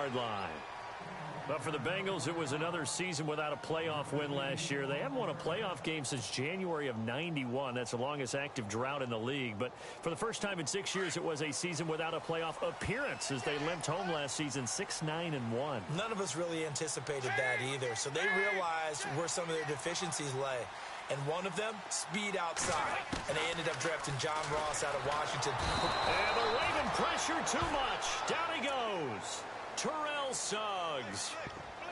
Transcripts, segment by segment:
20-yard line. But for the Bengals, it was another season without a playoff win last year. They haven't won a playoff game since January of '91. That's the longest active drought in the league. But for the first time in 6 years, it was a season without a playoff appearance as they limped home last season 6-9-1. None of us really anticipated that either. So they realized where some of their deficiencies lay. And one of them, speed outside. And they ended up drafting John Ross out of Washington. And the Raven pressure too much. Down he goes. Terrell Suggs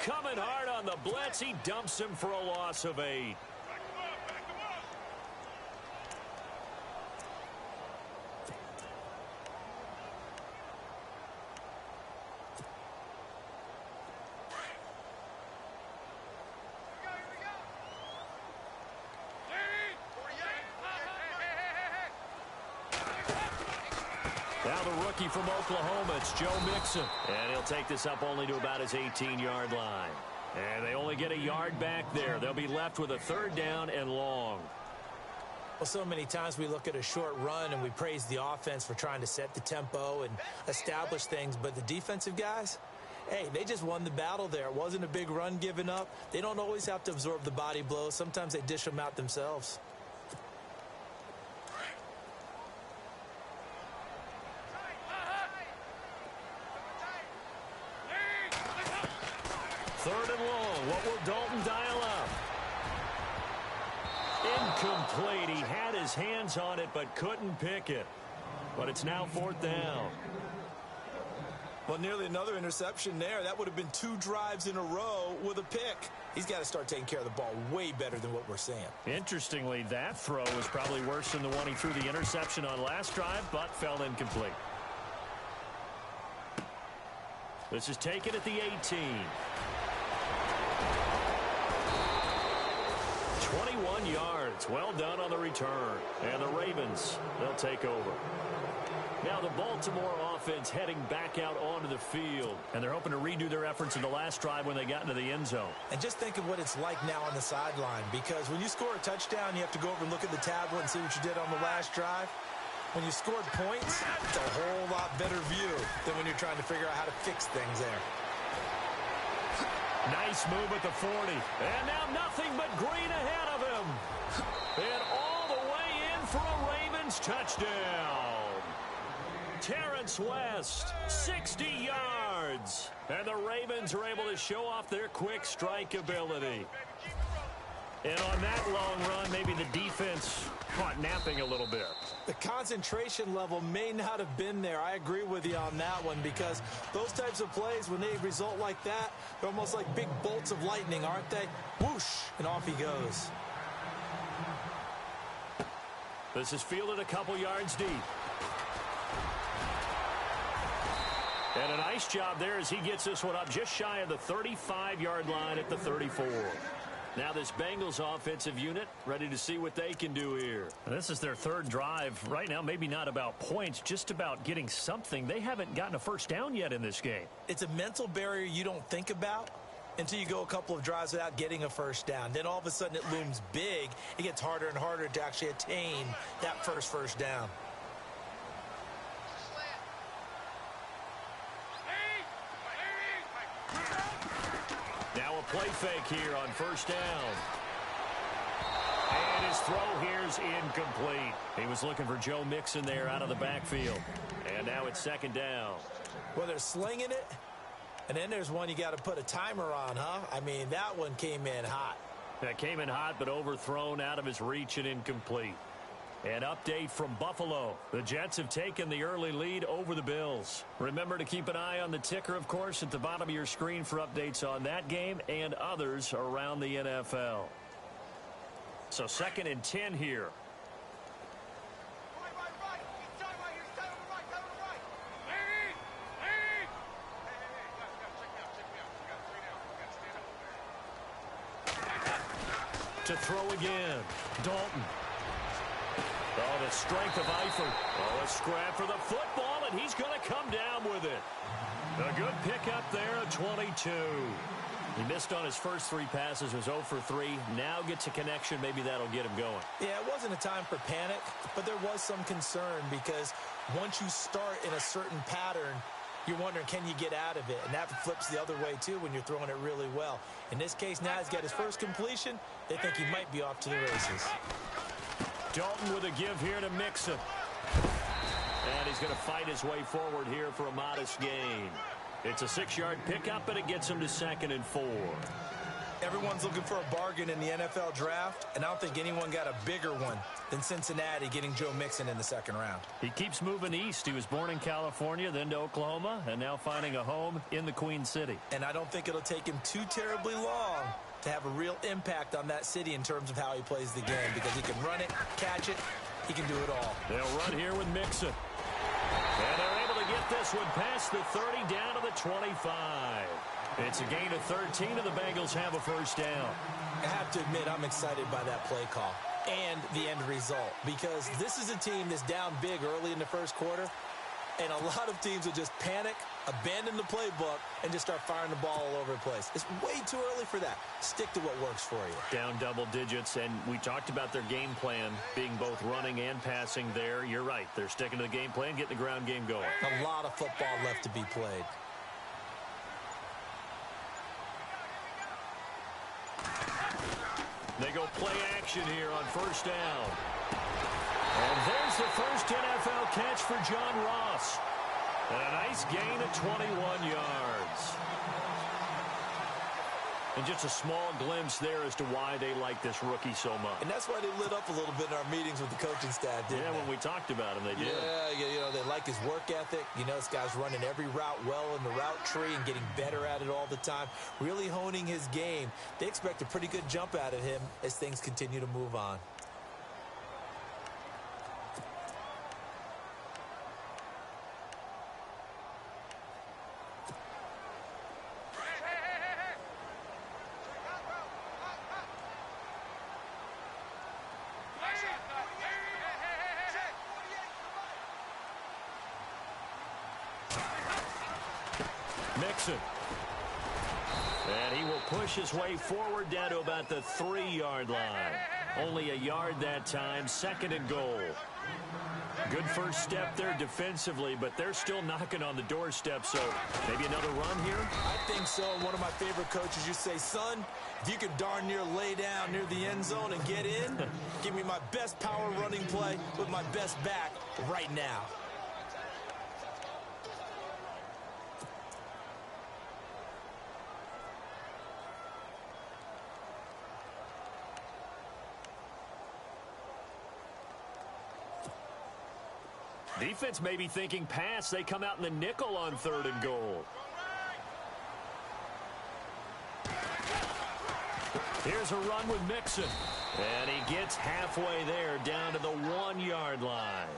coming hard on the blitz. He dumps him for a loss of 8. Now the rookie from Oklahoma, it's Joe Mixon. And he'll take this up only to about his 18-yard line. And they only get a yard back there. They'll be left with a 3rd down and long. Well, so many times we look at a short run and we praise the offense for trying to set the tempo and establish things. But the defensive guys, hey, they just won the battle there. It wasn't a big run given up. They don't always have to absorb the body blows. Sometimes they dish them out themselves. Third and long. What will Dalton dial up? Incomplete. He had his hands on it but couldn't pick it. But it's now 4th down. Well, nearly another interception there. That would have been 2 drives in a row with a pick. He's got to start taking care of the ball way better than what we're seeing. Interestingly, that throw was probably worse than the one he threw the interception on last drive, but fell incomplete. This is taken at the 18. 21 yards. Well done on the return. And the Ravens, they'll take over. Now the Baltimore offense heading back out onto the field. And they're hoping to redo their efforts in the last drive when they got into the end zone. And just think of what it's like now on the sideline. Because when you score a touchdown, you have to go over and look at the tablet and see what you did on the last drive. When you scored points, it's a whole lot better view than when you're trying to figure out how to fix things there. Nice move at the 40. And now nothing but green ahead of him. And all the way in for a Ravens touchdown. Terrence West, 60 yards. And the Ravens are able to show off their quick strike ability. And on that long run, maybe the defense caught napping a little bit. The concentration level may not have been there. I agree with you on that one because those types of plays, when they result like that, they're almost like big bolts of lightning, aren't they? Whoosh, and off he goes. This is fielded a couple yards deep. And a nice job there as he gets this one up just shy of the 35-yard line at the 34. Now this Bengals offensive unit ready to see what they can do here. This is their 3rd drive. Right now, maybe not about points, just about getting something. They haven't gotten a first down yet in this game. It's a mental barrier you don't think about until you go a couple of drives without getting a first down. Then all of a sudden it looms big. It gets harder and harder to actually attain that first down. Now a play fake here on first down. And his throw here's incomplete. He was looking for Joe Mixon there out of the backfield. And now it's 2nd down. Well, they're slinging it. And then there's one you got to put a timer on, huh? I mean, that one came in hot. That came in hot, but overthrown out of his reach and incomplete. An update from Buffalo. The Jets have taken the early lead over the Bills. Remember to keep an eye on the ticker, of course, at the bottom of your screen for updates on that game and others around the NFL. So 2nd and 10 here. To throw again. Dalton. Oh, the strength of Eifert. Oh, a scrap for the football, and he's going to come down with it. A good pickup there at 22. He missed on his first 3 passes, was 0 for 3. Now gets a connection. Maybe that'll get him going. Yeah, it wasn't a time for panic, but there was some concern because once you start in a certain pattern, You're wondering, can you get out of it? And that flips the other way, too, when you're throwing it really well. In this case, now he's got his first completion. They think he might be off to the races. Dalton with a give here to Mixon. And he's going to fight his way forward here for a modest gain. It's a 6-yard pickup, and it gets him to 2nd and 4. Everyone's looking for a bargain in the NFL draft, and I don't think anyone got a bigger one than Cincinnati getting Joe Mixon in the 2nd round. He keeps moving east. He was born in California, then to Oklahoma, and now finding a home in the Queen City. And I don't think it'll take him too terribly long to have a real impact on that city in terms of how he plays the game, because he can run it, catch it, he can do it all. They'll run here with Mixon. And they're able to get this one past the 30 down to the 25. It's a gain of 13, and the Bengals have a first down. I have to admit, I'm excited by that play call and the end result, because this is a team that's down big early in the first quarter, and a lot of teams will just panic, abandon the playbook, and just start firing the ball all over the place. It's way too early for that. Stick to what works for you. Down double digits, and we talked about their game plan being both running and passing there. You're right. They're sticking to the game plan, getting the ground game going. A lot of football left to be played. They go play action here on first down. And there's the first NFL catch for John Ross. And a nice gain of 21 yards. And just a small glimpse there as to why they like this rookie so much. And that's why they lit up a little bit in our meetings with the coaching staff, didn't they? When we talked about him, they did. Yeah, you know, they like his work ethic. You know, this guy's running every route well in the route tree and getting better at it all the time, really honing his game. They expect a pretty good jump out of him as things continue to move on. Mixon. And he will push his way forward down to about the 3-yard line. Only a yard that time, 2nd and goal. Good first step there defensively, but they're still knocking on the doorstep, so maybe another run here? I think so. One of my favorite coaches, you say, son, if you can darn near lay down near the end zone and get in, give me my best power running play with my best back right now. Defense may be thinking pass. They come out in the nickel on 3rd and goal. Here's a run with Mixon. And he gets halfway there down to the 1-yard line.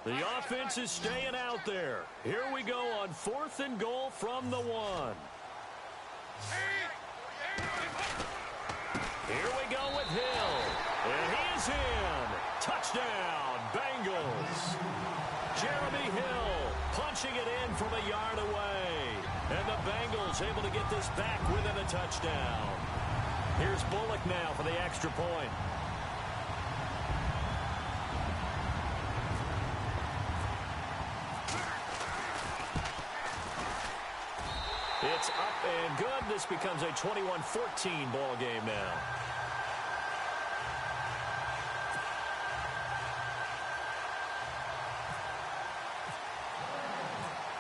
The offense is staying out there. Here we go on 4th and goal from the 1. Here we go with Hill. And he is in. Touchdown, Bengals. Jeremy Hill punching it in from a yard away. And the Bengals able to get this back within a touchdown. Here's Bullock now for the extra point. It's up and good. This becomes a 21-14 ball game now.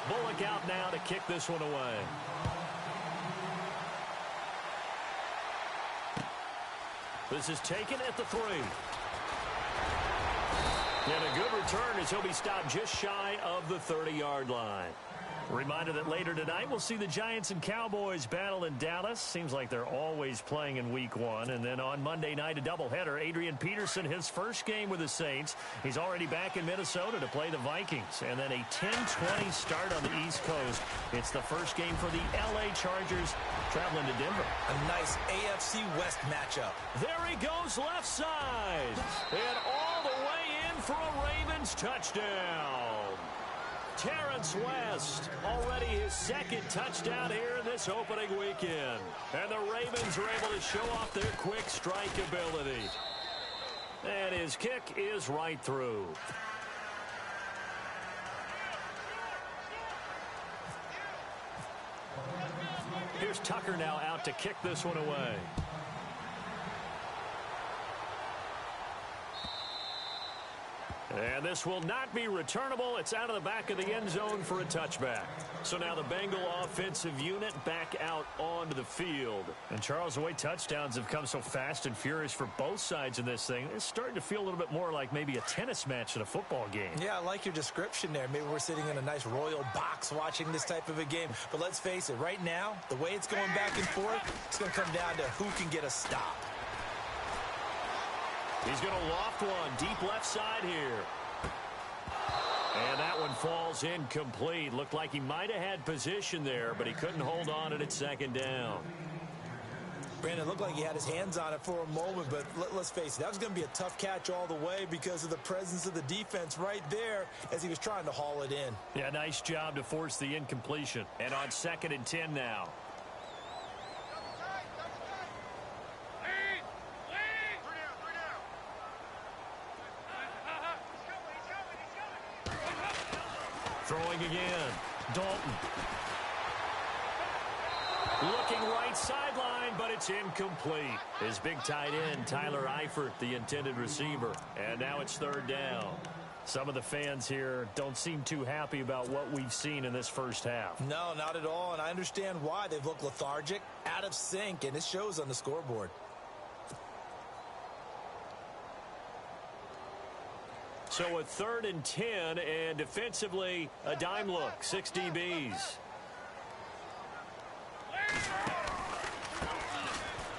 Bullock out now to kick this one away. This is taken at the 3. And a good return as he'll be stopped just shy of the 30-yard line. Reminder that later tonight we'll see the Giants and Cowboys battle in Dallas. Seems like they're always playing in week 1. And then on Monday night, a doubleheader. Adrian Peterson, his first game with the Saints. He's already back in Minnesota to play the Vikings. And then a 10-20 start on the East Coast. It's the first game for the L.A. Chargers traveling to Denver. A nice AFC West matchup. There he goes left side. And all the way in for a Ravens touchdown. Terrence West, already his second touchdown here in this opening weekend. And the Ravens are able to show off their quick strike ability. And his kick is right through. Here's Tucker now out to kick this one away. And this will not be returnable. It's out of the back of the end zone for a touchback. So now the Bengal offensive unit back out onto the field. And Charles, the way touchdowns have come so fast and furious for both sides in this thing, it's starting to feel a little bit more like maybe a tennis match in a football game. Yeah, I like your description there. Maybe we're sitting in a nice royal box watching this type of a game. But let's face it, right now, the way it's going back and forth, it's going to come down to who can get a stop. He's going to loft one deep left side here. And that one falls incomplete. Looked like he might have had position there, but he couldn't hold on at second down. Brandon, looked like he had his hands on it for a moment, but let's face it, that was going to be a tough catch all the way because of the presence of the defense right there as he was trying to haul it in. Yeah, nice job to force the incompletion. And on 2nd and 10 now. Throwing again. Dalton. Looking right sideline, but it's incomplete. His big tight end, Tyler Eifert, the intended receiver. And now it's 3rd down. Some of the fans here don't seem too happy about what we've seen in this first half. No, not at all, and I understand why. They've looked lethargic, out of sync, and it shows on the scoreboard. So a 3rd and 10, and defensively, a dime look, 6 DBs.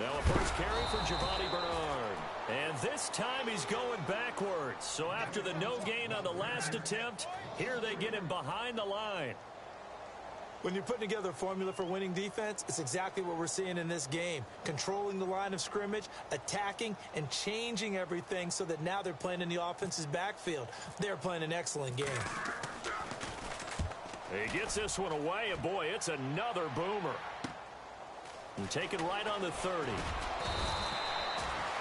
Now a first carry for Giovanni Bernard. And this time he's going backwards. So after the no gain on the last attempt, here they get him behind the line. When you're putting together a formula for winning defense, it's exactly what we're seeing in this game. Controlling the line of scrimmage, attacking, and changing everything so that now they're playing in the offense's backfield. They're playing an excellent game. He gets this one away, and boy, it's another boomer. And taken right on the 30.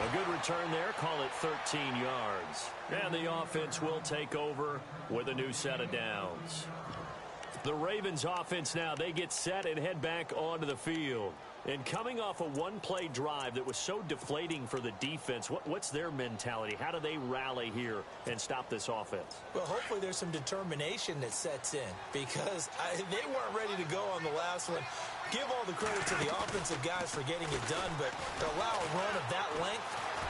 A good return there, call it 13 yards. And the offense will take over with a new set of downs. The Ravens offense now, they get set and head back onto the field. And coming off a one-play drive that was so deflating for the defense, what's their mentality? How do they rally here and stop this offense? Well, hopefully there's some determination that sets in because they weren't ready to go on the last one. Give all the credit to the offensive guys for getting it done, but to allow a run of that length,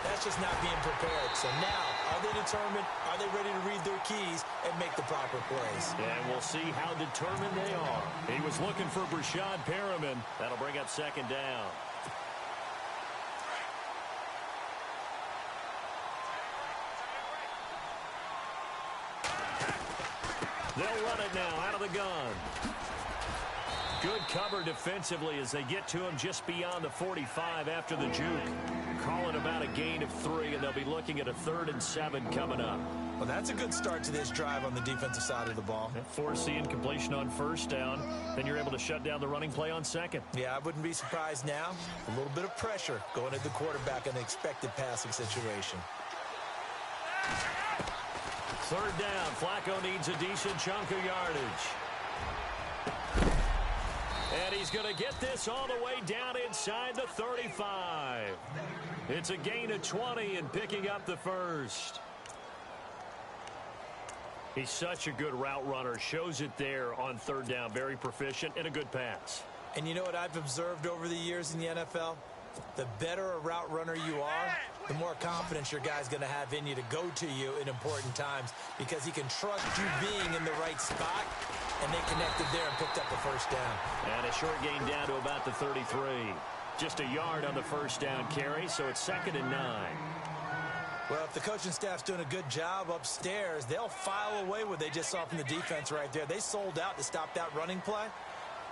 that's just not being prepared. So now, are they determined? Are they ready to read their keys and make the proper plays? And we'll see how determined they are. He was looking for Brashad Perriman. That'll bring up 2nd down. They'll run it now out of the gun. Good cover defensively as they get to him just beyond the 45 after the juke. Calling about a gain of 3, and they'll be looking at a 3rd and 7 coming up. Well, that's a good start to this drive on the defensive side of the ball. Force the incompletion on 1st down. Then you're able to shut down the running play on 2nd. Yeah, I wouldn't be surprised now. A little bit of pressure going at the quarterback in the expected passing situation. 3rd down. Flacco needs a decent chunk of yardage. And he's going to get this all the way down inside the 35. It's a gain of 20 and picking up the 1st. He's such a good route runner. Shows it there on 3rd down. Very proficient and a good pass. And you know what I've observed over the years in the NFL? The better a route runner you are, the more confidence your guy's going to have in you to go to you in important times because he can trust you being in the right spot and they connected there and picked up a first down. And a short gain down to about the 33. Just a yard on the first down carry, so it's 2nd and 9. Well, if the coaching staff's doing a good job upstairs, they'll file away what they just saw from the defense right there. They sold out to stop that running play.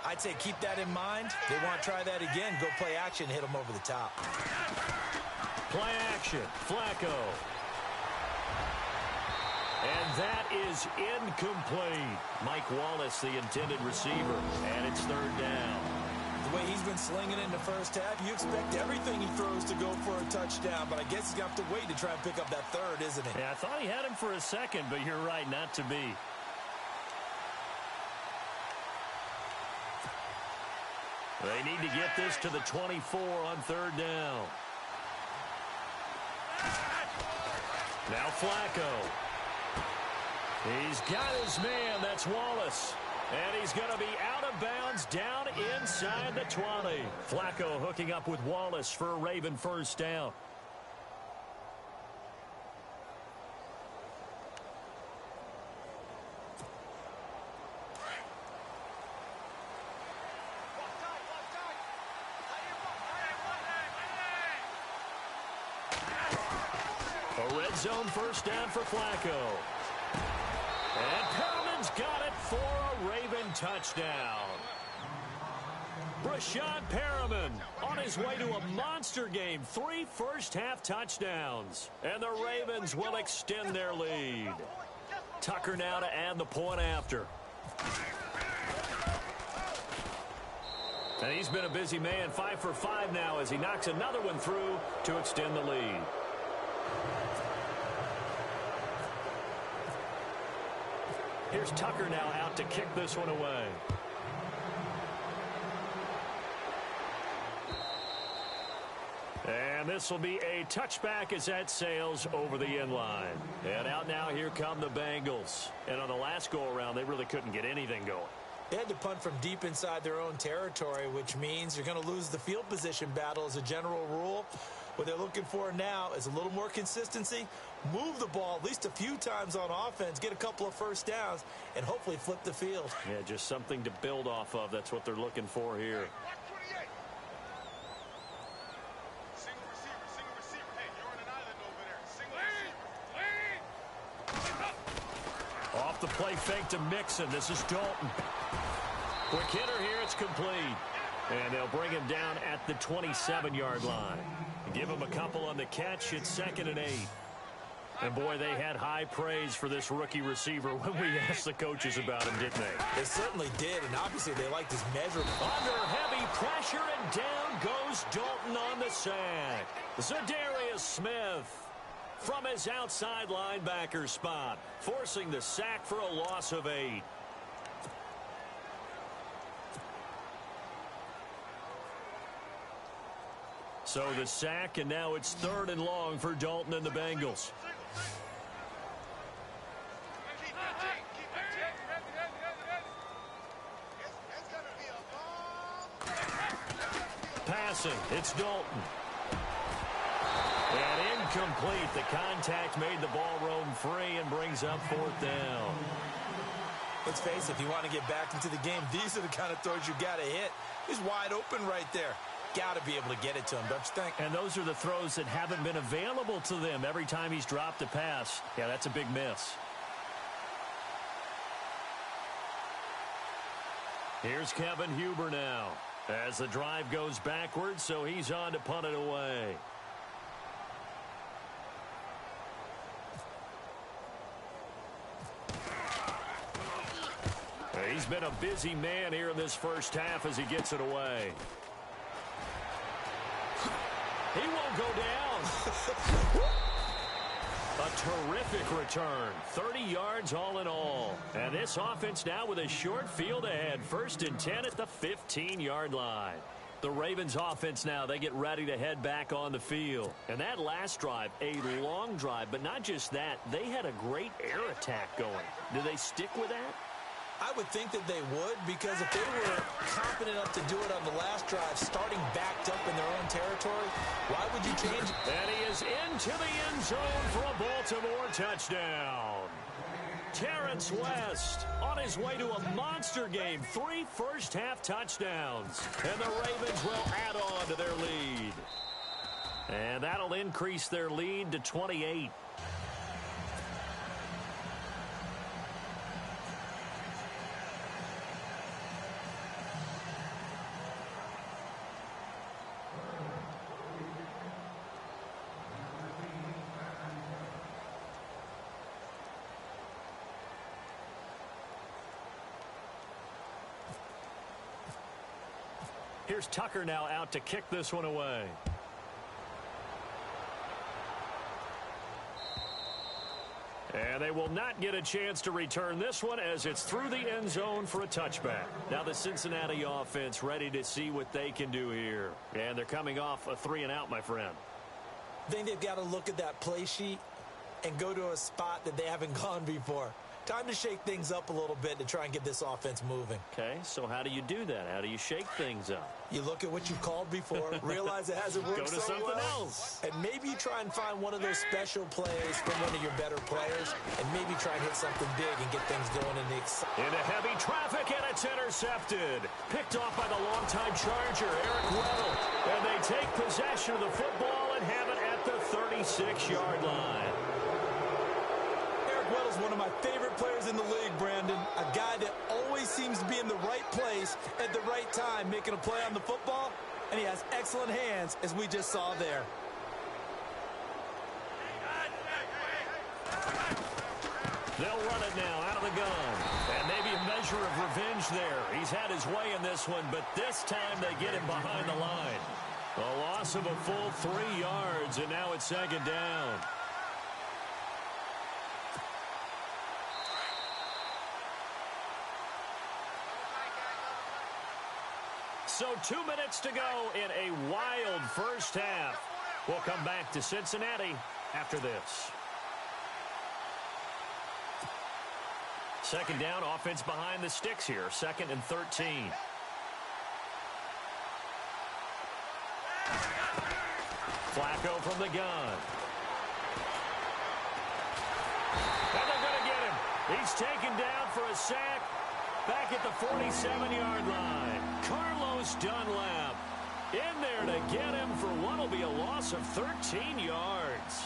I'd say keep that in mind. They want to try that again. Go play action, hit them over the top. Play action, Flacco. And that is incomplete. Mike Wallace, the intended receiver, and it's 3rd down. The way he's been slinging in the first half, you expect everything he throws to go for a touchdown, but I guess he's got to wait to try and pick up that third, isn't he? Yeah, I thought he had him for a second, but you're right, not to be. They need to get this to the 24 on 3rd down. Now Flacco. He's got his man. That's Wallace. And he's going to be out of bounds down inside the 20. Flacco hooking up with Wallace for a Raven first down. A red zone first down for Flacco. And Perriman's got it for a Raven touchdown. Brashad Perriman on his way to a monster game. 3 first-half touchdowns. And the Ravens will extend their lead. Tucker now to add the point after. And he's been a busy man. 5 for 5 now as he knocks another one through to extend the lead. Here's Tucker now out to kick this one away. And this will be a touchback as that sails over the end line. And out now, here come the Bengals. And on the last go-around, they really couldn't get anything going. They had to punt from deep inside their own territory, which means you're going to lose the field position battle as a general rule. What they're looking for now is a little more consistency, move the ball at least a few times on offense, get a couple of first downs, and hopefully flip the field. Yeah, just something to build off of. That's what they're looking for here. Off the play fake to Mixon. This is Dalton. Quick hitter here. It's complete. And they'll bring him down at the 27-yard line. Give him a couple on the catch. It's 2nd and 8. And, boy, they had high praise for this rookie receiver when we asked the coaches about him, didn't they? They certainly did, and obviously they liked his measurement. Under heavy pressure, and down goes Dalton on the sack. Zadarius Smith from his outside linebacker spot, forcing the sack for a loss of 8. So the sack, and now it's 3rd and long for Dalton and the Bengals. Passing, it's Dalton. And incomplete. The contact made the ball roam free and brings up 4th down. Let's face it, if you want to get back into the game, these are the kind of throws you got to hit. He's wide open right there. Got to be able to get it to him, don't you think? And those are the throws that haven't been available to them every time he's dropped a pass. Yeah, that's a big miss. Here's Kevin Huber now as the drive goes backwards, so he's on to punt it away. He's been a busy man here in this first half as he gets it away. He won't go down. A terrific return. 30 yards all in all. And this offense now with a short field ahead. 1st and 10 at the 15-yard line. The Ravens offense now, they get ready to head back on the field. And that last drive, a long drive, but not just that. They had a great air attack going. Do they stick with that? I would think that they would, because if they were confident enough to do it on the last drive, starting backed up in their own territory, why would you change it? And he is into the end zone for a Baltimore touchdown. Terrence West on his way to a monster game. 3 first-half touchdowns. And the Ravens will add on to their lead. And that'll increase their lead to 28. Here's Tucker now out to kick this one away. And they will not get a chance to return this one as it's through the end zone for a touchback. Now the Cincinnati offense ready to see what they can do here. And they're coming off a 3-and-out, my friend. I think they've got to look at that play sheet and go to a spot that they haven't gone before. Time to shake things up a little bit to try and get this offense moving. Okay, so how do you do that? How do you shake things up? You look at what you've called before, realize it hasn't worked so well. Go to something else. And maybe you try and find one of those special plays from one of your better players, and maybe try and hit something big and get things going in the excitement. Into heavy traffic, and it's intercepted. Picked off by the longtime Charger, Eric Weddle. And they take possession of the football and have it at the 36-yard line. Weddle's one of my favorite players in the league, Brandon. A guy that always seems to be in the right place at the right time, making a play on the football, and he has excellent hands, as we just saw there. They'll run it now out of the gun. And maybe a measure of revenge there. He's had his way in this one, but this time they get him behind the line. A loss of a full 3 yards, and now it's second down. So 2 minutes to go in a wild first half. We'll come back to Cincinnati after this. Second down, offense behind the sticks here. 2nd and 13. Flacco from the gun. And they're going to get him. He's taken down for a sack back at the 47-yard line. Carlos Dunlap in there to get him for what will be a loss of 13 yards.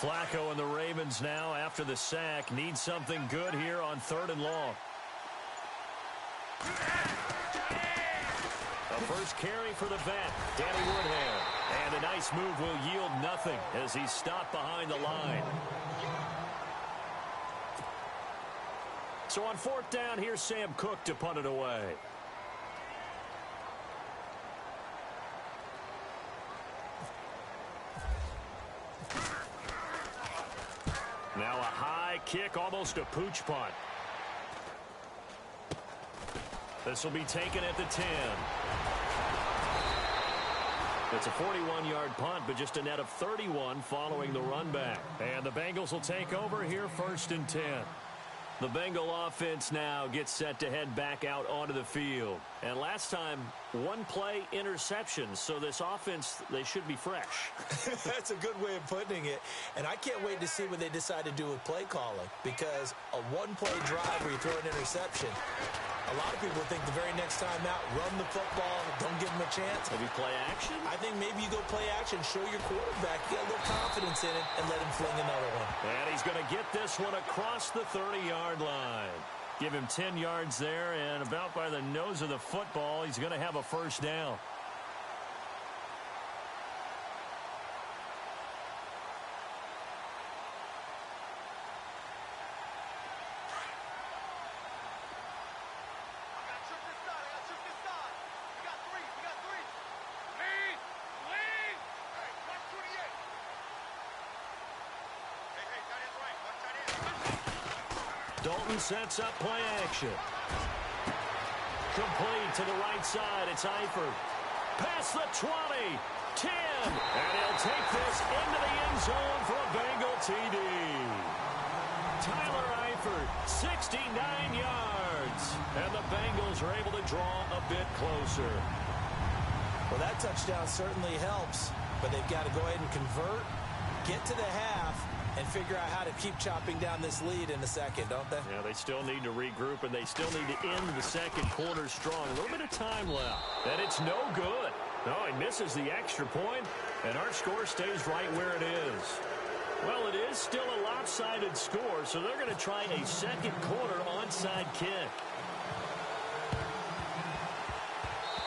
Flacco and the Ravens now, after the sack, need something good here on 3rd and long. A first carry for the vet, Danny Woodhead. And a nice move will yield nothing as he's stopped behind the line. So on 4th down, here's Sam Cook to punt it away. Now a high kick, almost a pooch punt. This will be taken at the 10. It's a 41-yard punt, but just a net of 31 following the run back. And the Bengals will take over here 1st and 10. The Bengal offense now gets set to head back out onto the field. And last time, 1-play interception. So this offense, they should be fresh. That's a good way of putting it. And I can't wait to see what they decide to do with play calling. Because a 1-play drive where you throw an interception, a lot of people think the very next time out, run the football, don't give them a chance. Maybe play action? I think maybe you go play action, show your quarterback, get a little confidence in it, and let him fling another one. And he's going to get this one across the 30-yard line. Give him 10 yards there, and about by the nose of the football, he's going to have a first down. Dalton sets up play action. Complete to the right side. It's Eifert. Past the 20. 10. And he'll take this into the end zone for a Bengal TD. Tyler Eifert, 69 yards. And the Bengals are able to draw a bit closer. Well, that touchdown certainly helps, but they've got to go ahead and convert, get to the half, and figure out how to keep chopping down this lead in the second, don't they? Yeah, they still need to regroup, and they still need to end the second quarter strong. A little bit of time left, and it's no good. No, he misses the extra point, and our score stays right where it is. Well, it is still a lopsided score, so they're going to try a second quarter onside kick.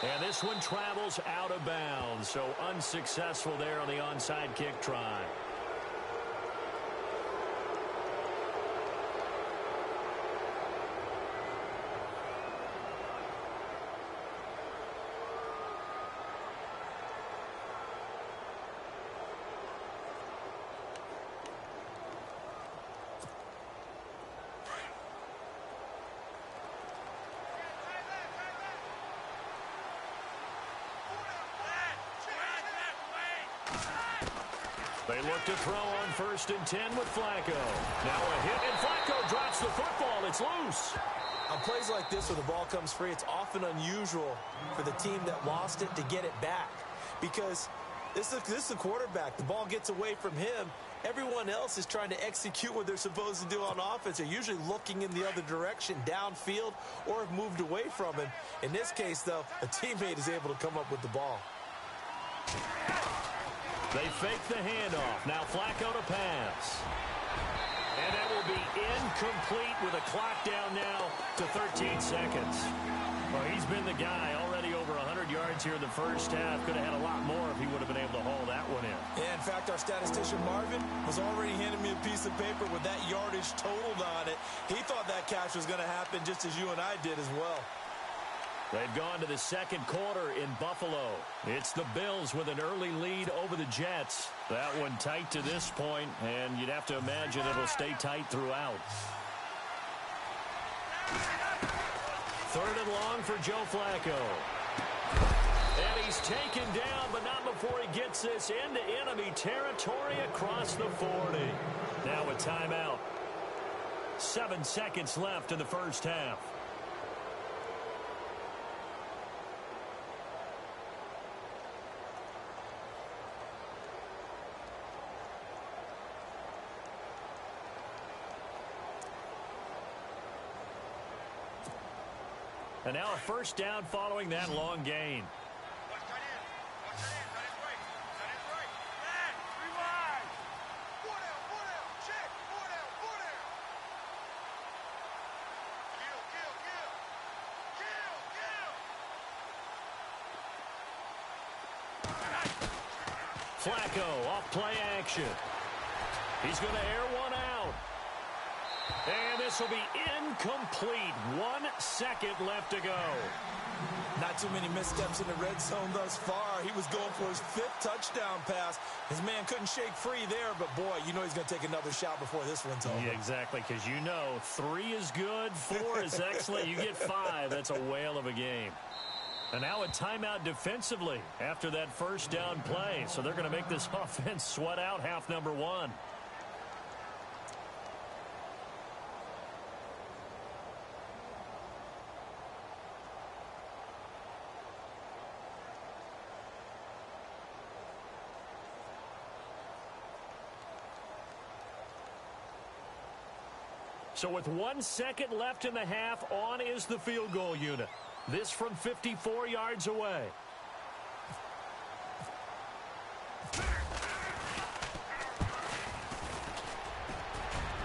And this one travels out of bounds, so unsuccessful there on the onside kick try. They look to throw on 1st and 10 with Flacco. Now a hit, and Flacco drops the football. It's loose. On plays like this where the ball comes free, it's often unusual for the team that lost it to get it back. Because this is the quarterback. The ball gets away from him. Everyone else is trying to execute what they're supposed to do on offense. They're usually looking in the other direction, downfield, or have moved away from him. In this case, though, a teammate is able to come up with the ball. They fake the handoff. Now Flacco to pass. And that will be incomplete with a clock down now to 13 seconds. Well, he's been the guy already over 100 yards here in the first half. Could have had a lot more if he would have been able to haul that one in. Yeah, in fact, our statistician Marvin was already handing me a piece of paper with that yardage totaled on it. He thought that catch was going to happen just as you and I did as well. They've gone to the second quarter in Buffalo. It's the Bills with an early lead over the Jets. That one tight to this point, and you'd have to imagine it'll stay tight throughout. 3rd and long for Joe Flacco. And he's taken down, but not before he gets this into enemy territory across the 40. Now a timeout. 7 seconds left in the first half. And now a first down following that long gain. Flacco off play action. He's going to air one out. And this will be incomplete. 1 second left to go. Not too many missteps in the red zone thus far. He was going for his 5th touchdown pass. His man couldn't shake free there, but boy, you know he's going to take another shot before this one's over. Yeah, exactly, because you know 3 is good, 4 is excellent. You get 5, that's a whale of a game. And now a timeout defensively after that first down play. So they're going to make this offense sweat out half number 1. So with 1 second left in the half, on is the field goal unit. This from 54 yards away.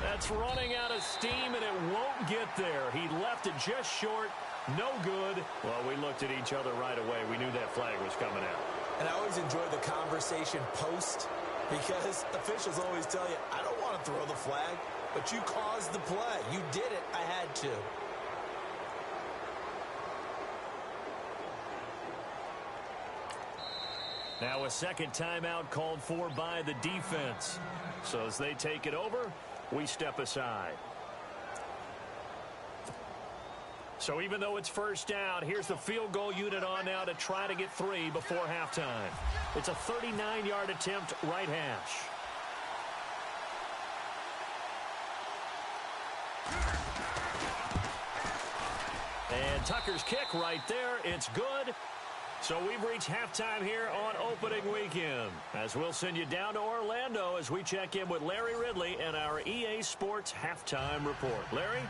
That's running out of steam, and it won't get there. He left it just short. No good. Well, we looked at each other right away. We knew that flag was coming out. And I always enjoy the conversation post, because officials always tell you, I don't want to throw the flag, but you caused the play. You did it. I had to. Now a second timeout called for by the defense. So as they take it over, we step aside. So even though it's first down, here's the field goal unit on now to try to get 3 before halftime. It's a 39-yard attempt right hash. And Tucker's kick right there. It's good. So we've reached halftime here on opening weekend, as we'll send you down to Orlando as we check in with Larry Ridley and our EA Sports Halftime Report. Larry?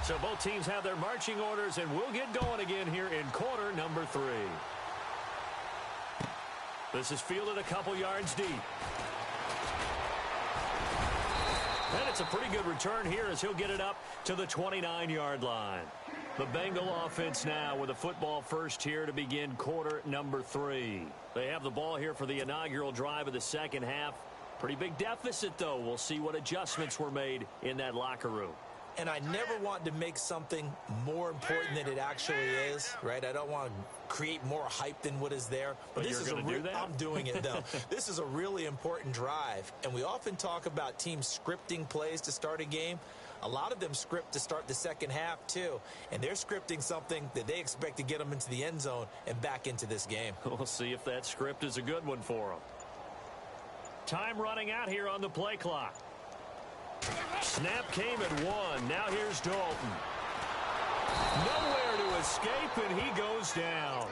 So both teams have their marching orders, and we'll get going again here in quarter number 3. This is fielded a couple yards deep. And it's a pretty good return here as he'll get it up to the 29-yard line. The Bengal offense now with a football first here to begin quarter number 3. They have the ball here for the inaugural drive of the second half. Pretty big deficit, though. We'll see what adjustments were made in that locker room. And I never want to make something more important than it actually is, right? I don't want to create more hype than what is there. But this is going to do that? I'm doing it, though. This is a really important drive. And we often talk about teams scripting plays to start a game. A lot of them script to start the second half, too. And they're scripting something that they expect to get them into the end zone and back into this game. We'll see if that script is a good one for them. Time running out here on the play clock. Snap came at 1. Now here's Dalton. Nowhere to escape, and he goes down.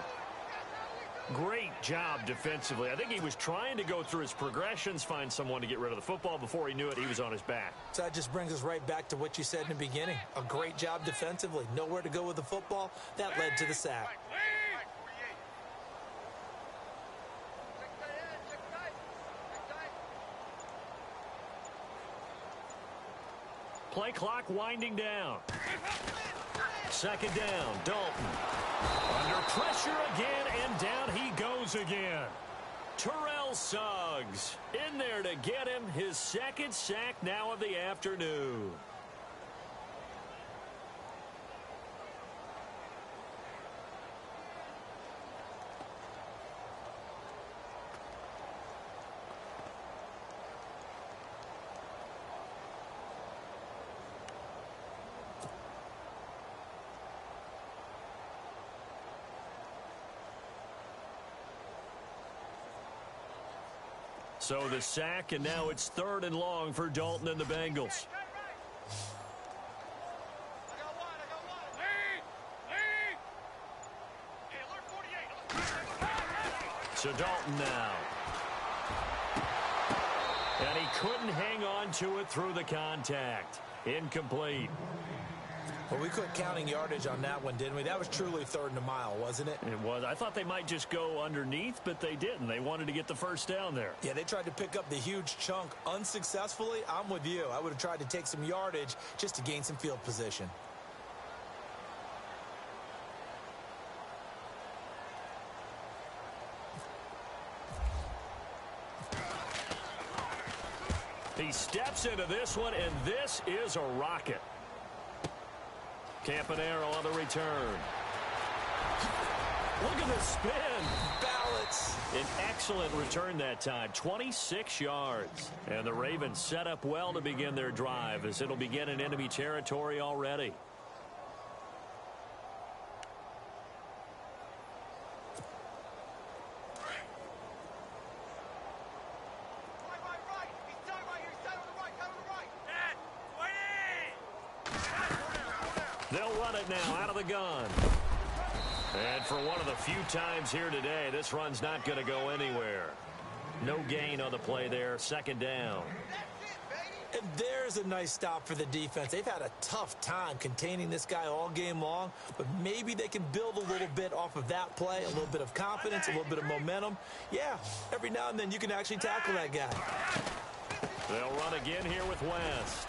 Great job defensively. I think he was trying to go through his progressions, find someone to get rid of the football. Before he knew it, he was on his back. So that just brings us right back to what you said in the beginning. A great job defensively. Nowhere to go with the football. That led to the sack. Play clock winding down. Second down, Dalton. Under pressure again, and down he goes again. Terrell Suggs in there to get him his second sack now of the afternoon. So the sack, and now it's 3rd and long for Dalton and the Bengals. So Dalton now. And he couldn't hang on to it through the contact. Incomplete. Well, we quit counting yardage on that one, didn't we? That was truly 3rd and a mile, wasn't it? It was. I thought they might just go underneath, but they didn't. They wanted to get the first down there. Yeah, they tried to pick up the huge chunk unsuccessfully. I'm with you. I would have tried to take some yardage just to gain some field position. He steps into this one, and this is a rocket. Campanaro on the return. Look at the spin. Balance. An excellent return that time. 26 yards. And the Ravens set up well to begin their drive as it'll begin in enemy territory already. They'll run it now out of the gun. And for one of the few times here today, this run's not going to go anywhere. No gain on the play there. 2nd down. And there's a nice stop for the defense. They've had a tough time containing this guy all game long, but maybe they can build a little bit off of that play, a little bit of confidence, a little bit of momentum. Yeah, every now and then you can actually tackle that guy. They'll run again here with West.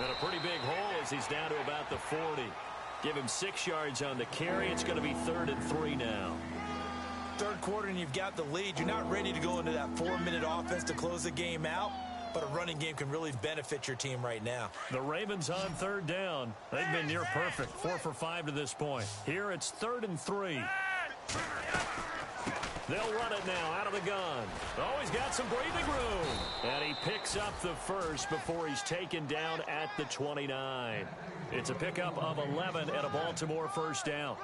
And a pretty big hole as he's down to about the 40. Give him 6 yards on the carry. It's going to be 3rd and 3 now. 3rd quarter and you've got the lead. You're not ready to go into that 4-minute offense to close the game out. but a running game can really benefit your team right now. The Ravens on third down. They've been near perfect, 4 for 5 to this point. Here it's 3rd and 3. They'll run it now out of the gun. Oh, he's got some breathing room. And he picks up the first before he's taken down at the 29. It's a pickup of 11 and a Baltimore first down.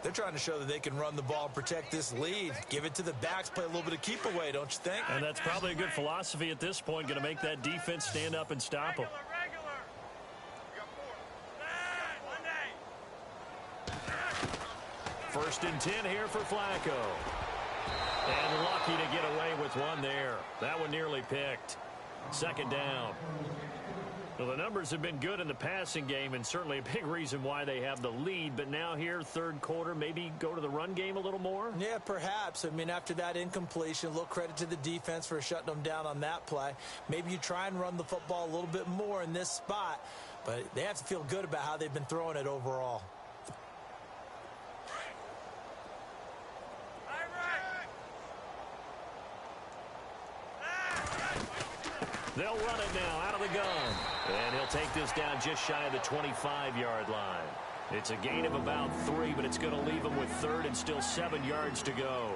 They're trying to show that they can run the ball and protect this lead. Give it to the backs, play a little bit of keep away, don't you think? And that's probably a good philosophy at this point, going to make that defense stand up and stop them. First and 10 here for Flacco. And lucky to get away with one there. That one nearly picked. Second down. Well, the numbers have been good in the passing game, and certainly a big reason why they have the lead. But now here, third quarter, maybe go to the run game a little more? Yeah, perhaps. I mean, after that incompletion, a little credit to the defense for shutting them down on that play. Maybe you try and run the football a little bit more in this spot. But they have to feel good about how they've been throwing it overall. They'll run it now out of the gun. And he'll take this down just shy of the 25-yard line. It's a gain of about 3, but it's going to leave him with 3rd and still 7 yards to go.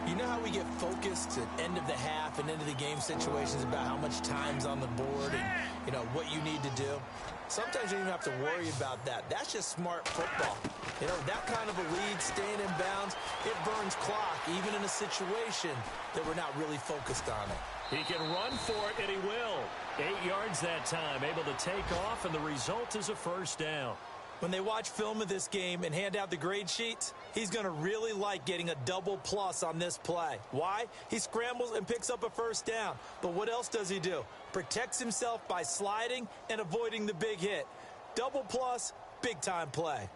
You know how we get focused at end of the half and into the game situations about how much time's on the board and, you know, what you need to do? Sometimes you don't even have to worry about that. That's just smart football. You know, that kind of a lead, staying in bounds, it burns clock, even in a situation that we're not really focused on it. He can run for it, and he will. 8 yards that time, able to take off, and the result is a first down. When they watch film of this game and hand out the grade sheets, he's going to really like getting a double plus on this play. Why? He scrambles and picks up a first down. But what else does he do? Protects himself by sliding and avoiding the big hit. Double plus, big-time play.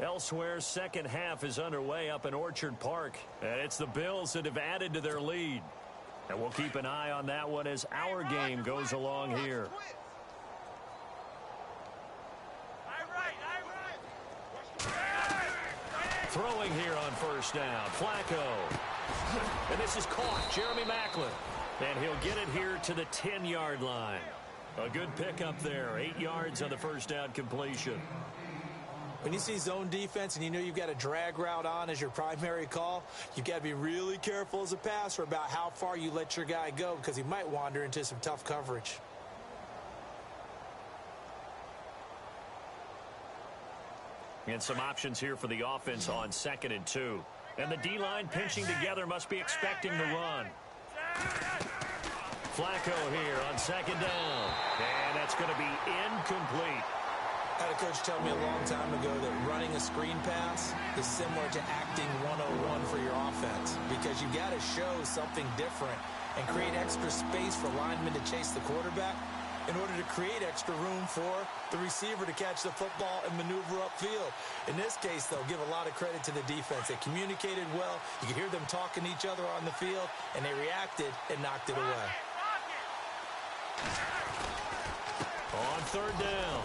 Elsewhere, second half is underway up in Orchard Park. And it's the Bills that have added to their lead. And we'll keep an eye on that one as our game goes along here. Throwing here on first down, Flacco. And this is caught, Jeremy Maclin. And he'll get it here to the 10-yard line. A good pickup there, 8 yards on the first down completion. When you see zone defense and you know you've got a drag route on as your primary call, you've got to be really careful as a passer about how far you let your guy go because he might wander into some tough coverage. And some options here for the offense on 2nd and 2. And the D-line pinching together, must be expecting the run. Flacco here on 2nd down. And that's going to be incomplete. I had a coach tell me a long time ago that running a screen pass is similar to acting 101 for your offense because you've got to show something different and create extra space for linemen to chase the quarterback in order to create extra room for the receiver to catch the football and maneuver upfield. In this case, though, give a lot of credit to the defense. They communicated well. You could hear them talking to each other on the field, and they reacted and knocked it away. On 3rd down,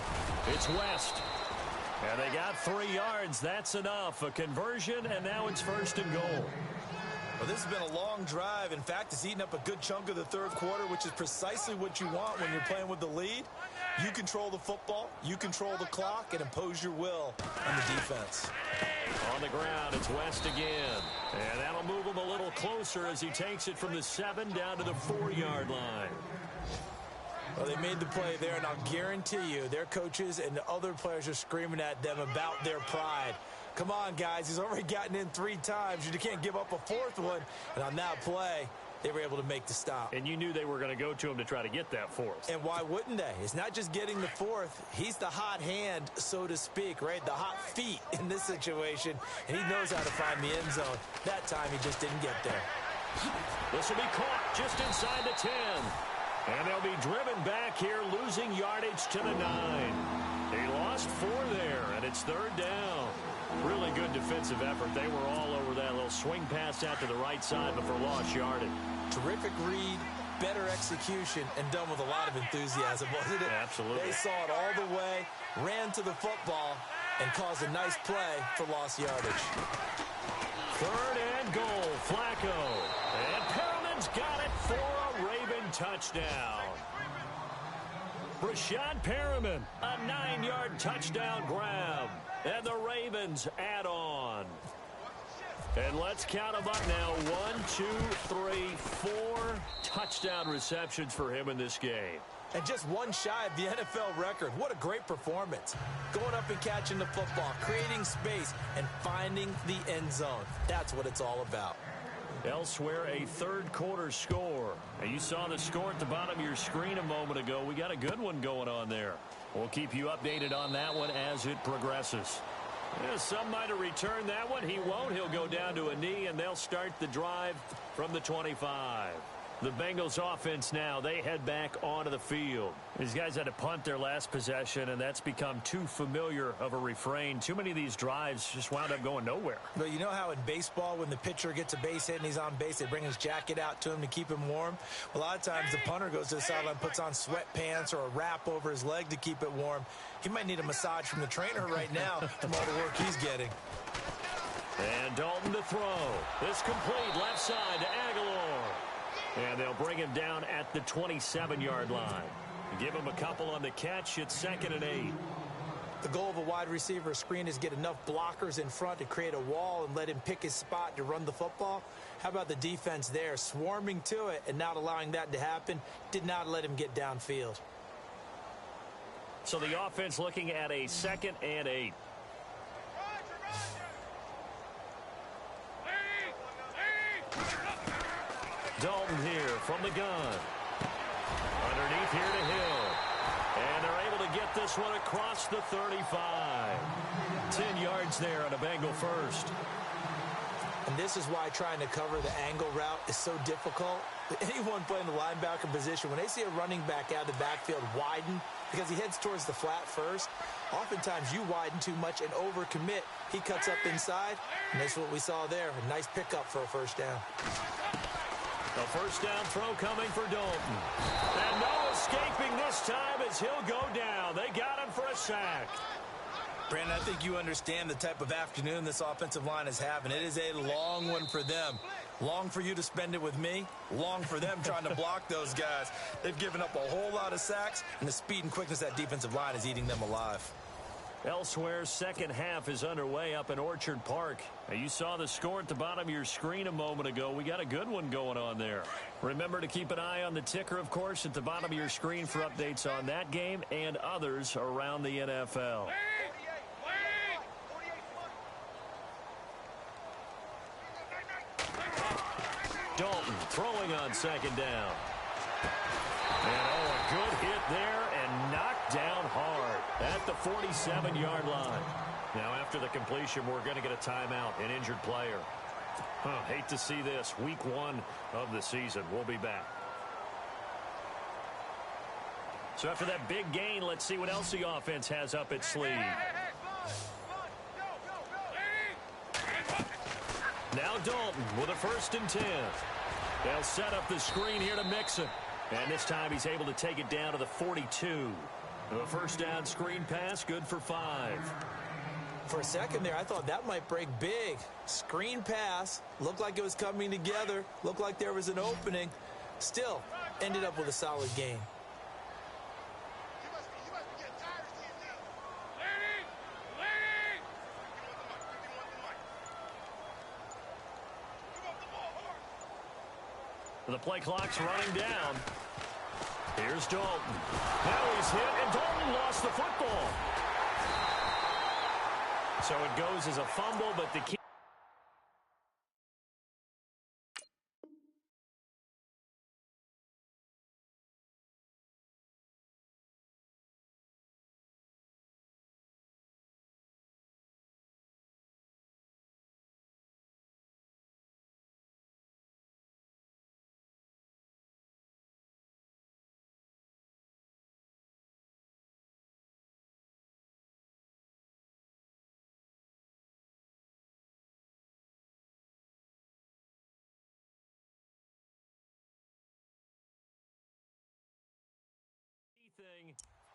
it's West. And they got 3 yards. That's enough. A conversion, and now it's 1st and goal. Well, this has been a long drive. In fact, it's eaten up a good chunk of the third quarter, which is precisely what you want when you're playing with the lead. You control the football, you control the clock, and impose your will on the defense. On the ground, it's West again. And that'll move him a little closer as he takes it from the 7 down to the 4-yard line. Well, they made the play there, and I'll guarantee you their coaches and the other players are screaming at them about their pride. Come on, guys. He's already gotten in 3 times. You can't give up a 4th one. And on that play, they were able to make the stop. And you knew they were going to go to him to try to get that 4th. And why wouldn't they? It's not just getting the 4th. He's the hot hand, so to speak, right? The hot feet in this situation. And he knows how to find the end zone. That time, he just didn't get there. This will be caught just inside the 10. And they'll be driven back here, losing yardage to the 9. He lost 4 there, and it's 3rd down. Really good defensive effort. They were all over that little swing pass out to the right side before lost yardage. Terrific read, better execution, and done with a lot of enthusiasm, wasn't it? Absolutely. They saw it all the way, ran to the football, and caused a nice play for lost yardage. 3rd and goal, Flacco. And Perriman's got it for a Ravens touchdown. Rashad Perriman, a 9-yard touchdown grab. And the Ravens add on. And let's count them up now. 1, 2, 3, 4 touchdown receptions for him in this game. And just one shy of the NFL record. What a great performance. Going up and catching the football, creating space, and finding the end zone. That's what it's all about. Elsewhere, a third-quarter score. And you saw the score at the bottom of your screen a moment ago. We got a good one going on there. We'll keep you updated on that one as it progresses. Yeah, some might have returned that one. He won't. He'll go down to a knee, and they'll start the drive from the 25. The Bengals offense now, they head back onto the field. These guys had to punt their last possession, and that's become too familiar of a refrain. Too many of these drives just wound up going nowhere. But you know how in baseball, when the pitcher gets a base hit and he's on base, they bring his jacket out to him to keep him warm? A lot of times the punter goes to the sideline, puts on sweatpants or a wrap over his leg to keep it warm. He might need a massage from the trainer right now from all the work he's getting. And Dalton to throw. This complete left side to Aguilar. And they'll bring him down at the 27-yard line. Give him a couple on the catch. It's 2nd and 8. The goal of a wide receiver screen is get enough blockers in front to create a wall and let him pick his spot to run the football. How about the defense there, swarming to it and not allowing that to happen? Did not let him get downfield. So the offense looking at a 2nd and 8. Dalton here from the gun. Underneath here to Hill. And they're able to get this one across the 35. 10 yards there on a Bengal first. And this is why trying to cover the angle route is so difficult. Anyone playing the linebacker position, when they see a running back out of the backfield widen because he heads towards the flat first, oftentimes you widen too much and overcommit. He cuts up inside, and that's what we saw there. A nice pickup for a first down. A first down throw coming for Dalton. And no escaping this time as he'll go down. They got him for a sack. Brandon, I think you understand the type of afternoon this offensive line is having. It is a long one for them. Long for you to spend it with me. Long for them trying to block those guys. They've given up a whole lot of sacks, and the speed and quickness of that defensive line is eating them alive. Elsewhere, second half is underway up in Orchard Park. Now, you saw the score at the bottom of your screen a moment ago. We got a good one going on there. Remember to keep an eye on the ticker, of course, at the bottom of your screen for updates on that game and others around the NFL. Dalton throwing on second down. And a good hit there and knocked down hard at the 47-yard line. Now, after the completion, we're going to get a timeout, an injured player. Hate to see this. Week 1 of the season. We'll be back. So after that big gain, let's see what else the offense has up its sleeve. Now Dalton with a 1st and 10. They'll set up the screen here to Mixon. And this time he's able to take it down to the 42. The first down screen pass, good for 5. For a second there, I thought that might break big. Screen pass, looked like it was coming together, looked like there was an opening. Still, ended up with a solid gain. The play clock's running down. Here's Dalton. Now he's hit, and Dalton lost the football. So it goes as a fumble, but the key.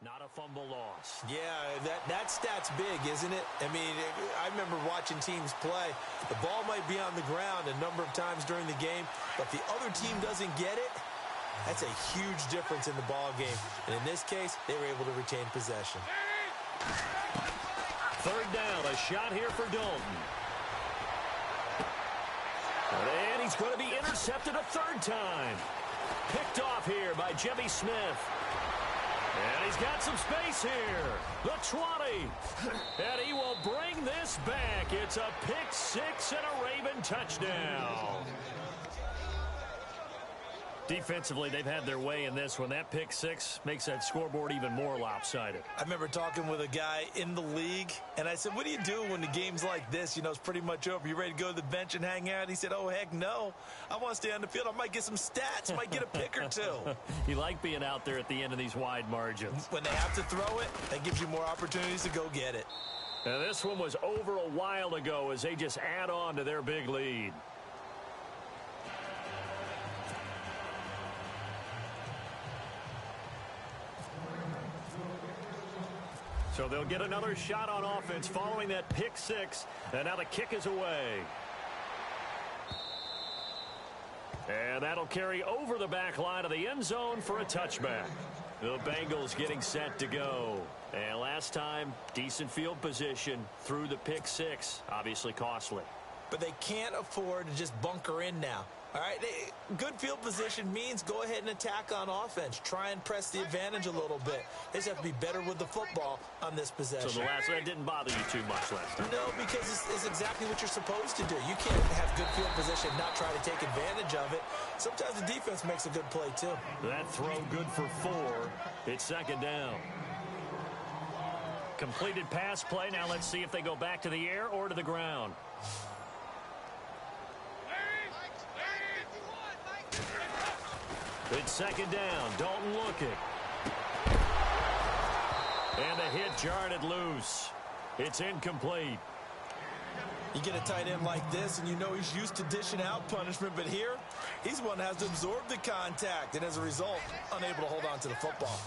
Not a fumble loss. Yeah, that stat's big, isn't it? I mean, I remember watching teams play. The ball might be on the ground a number of times during the game, but if the other team doesn't get it, That's a huge difference in the ball game. And in this case, they were able to retain possession. Third down, a shot here for Dalton. And he's going to be intercepted a third time. Picked off here by Jimmy Smith. And he's got some space here. The 20. And he will bring this back. It's a pick six and a Raven touchdown. Defensively, they've had their way in this one. That pick six makes that scoreboard even more lopsided. I remember talking with a guy in the league, and I said, what do you do when the game's like this? You know, it's pretty much over. You ready to go to the bench and hang out? He said, oh, heck no. I want to stay on the field. I might get some stats. Might get a pick or two. You like being out there at the end of these wide margins. When they have to throw it, that gives you more opportunities to go get it. Now, this one was over a while ago as they just add on to their big lead. So they'll get another shot on offense following that pick six. And now the kick is away. And that'll carry over the back line of the end zone for a touchback. The Bengals getting set to go. And last time, decent field position through the pick six. Obviously costly. But they can't afford to just bunker in now. All right, good field position means go ahead and attack on offense. Try and press the advantage a little bit. They just have to be better with the football on this possession. So that didn't bother you too much last time? No, because it's exactly what you're supposed to do. You can't have good field position and not try to take advantage of it. Sometimes the defense makes a good play, too. That throw good for 4. It's second down. Completed pass play. Now let's see if they go back to the air or to the ground. It's second down. Dalton looking. And the hit jarred it loose. It's incomplete. You get a tight end like this, and you know he's used to dishing out punishment, but here, he's one that has to absorb the contact, and as a result, unable to hold on to the football.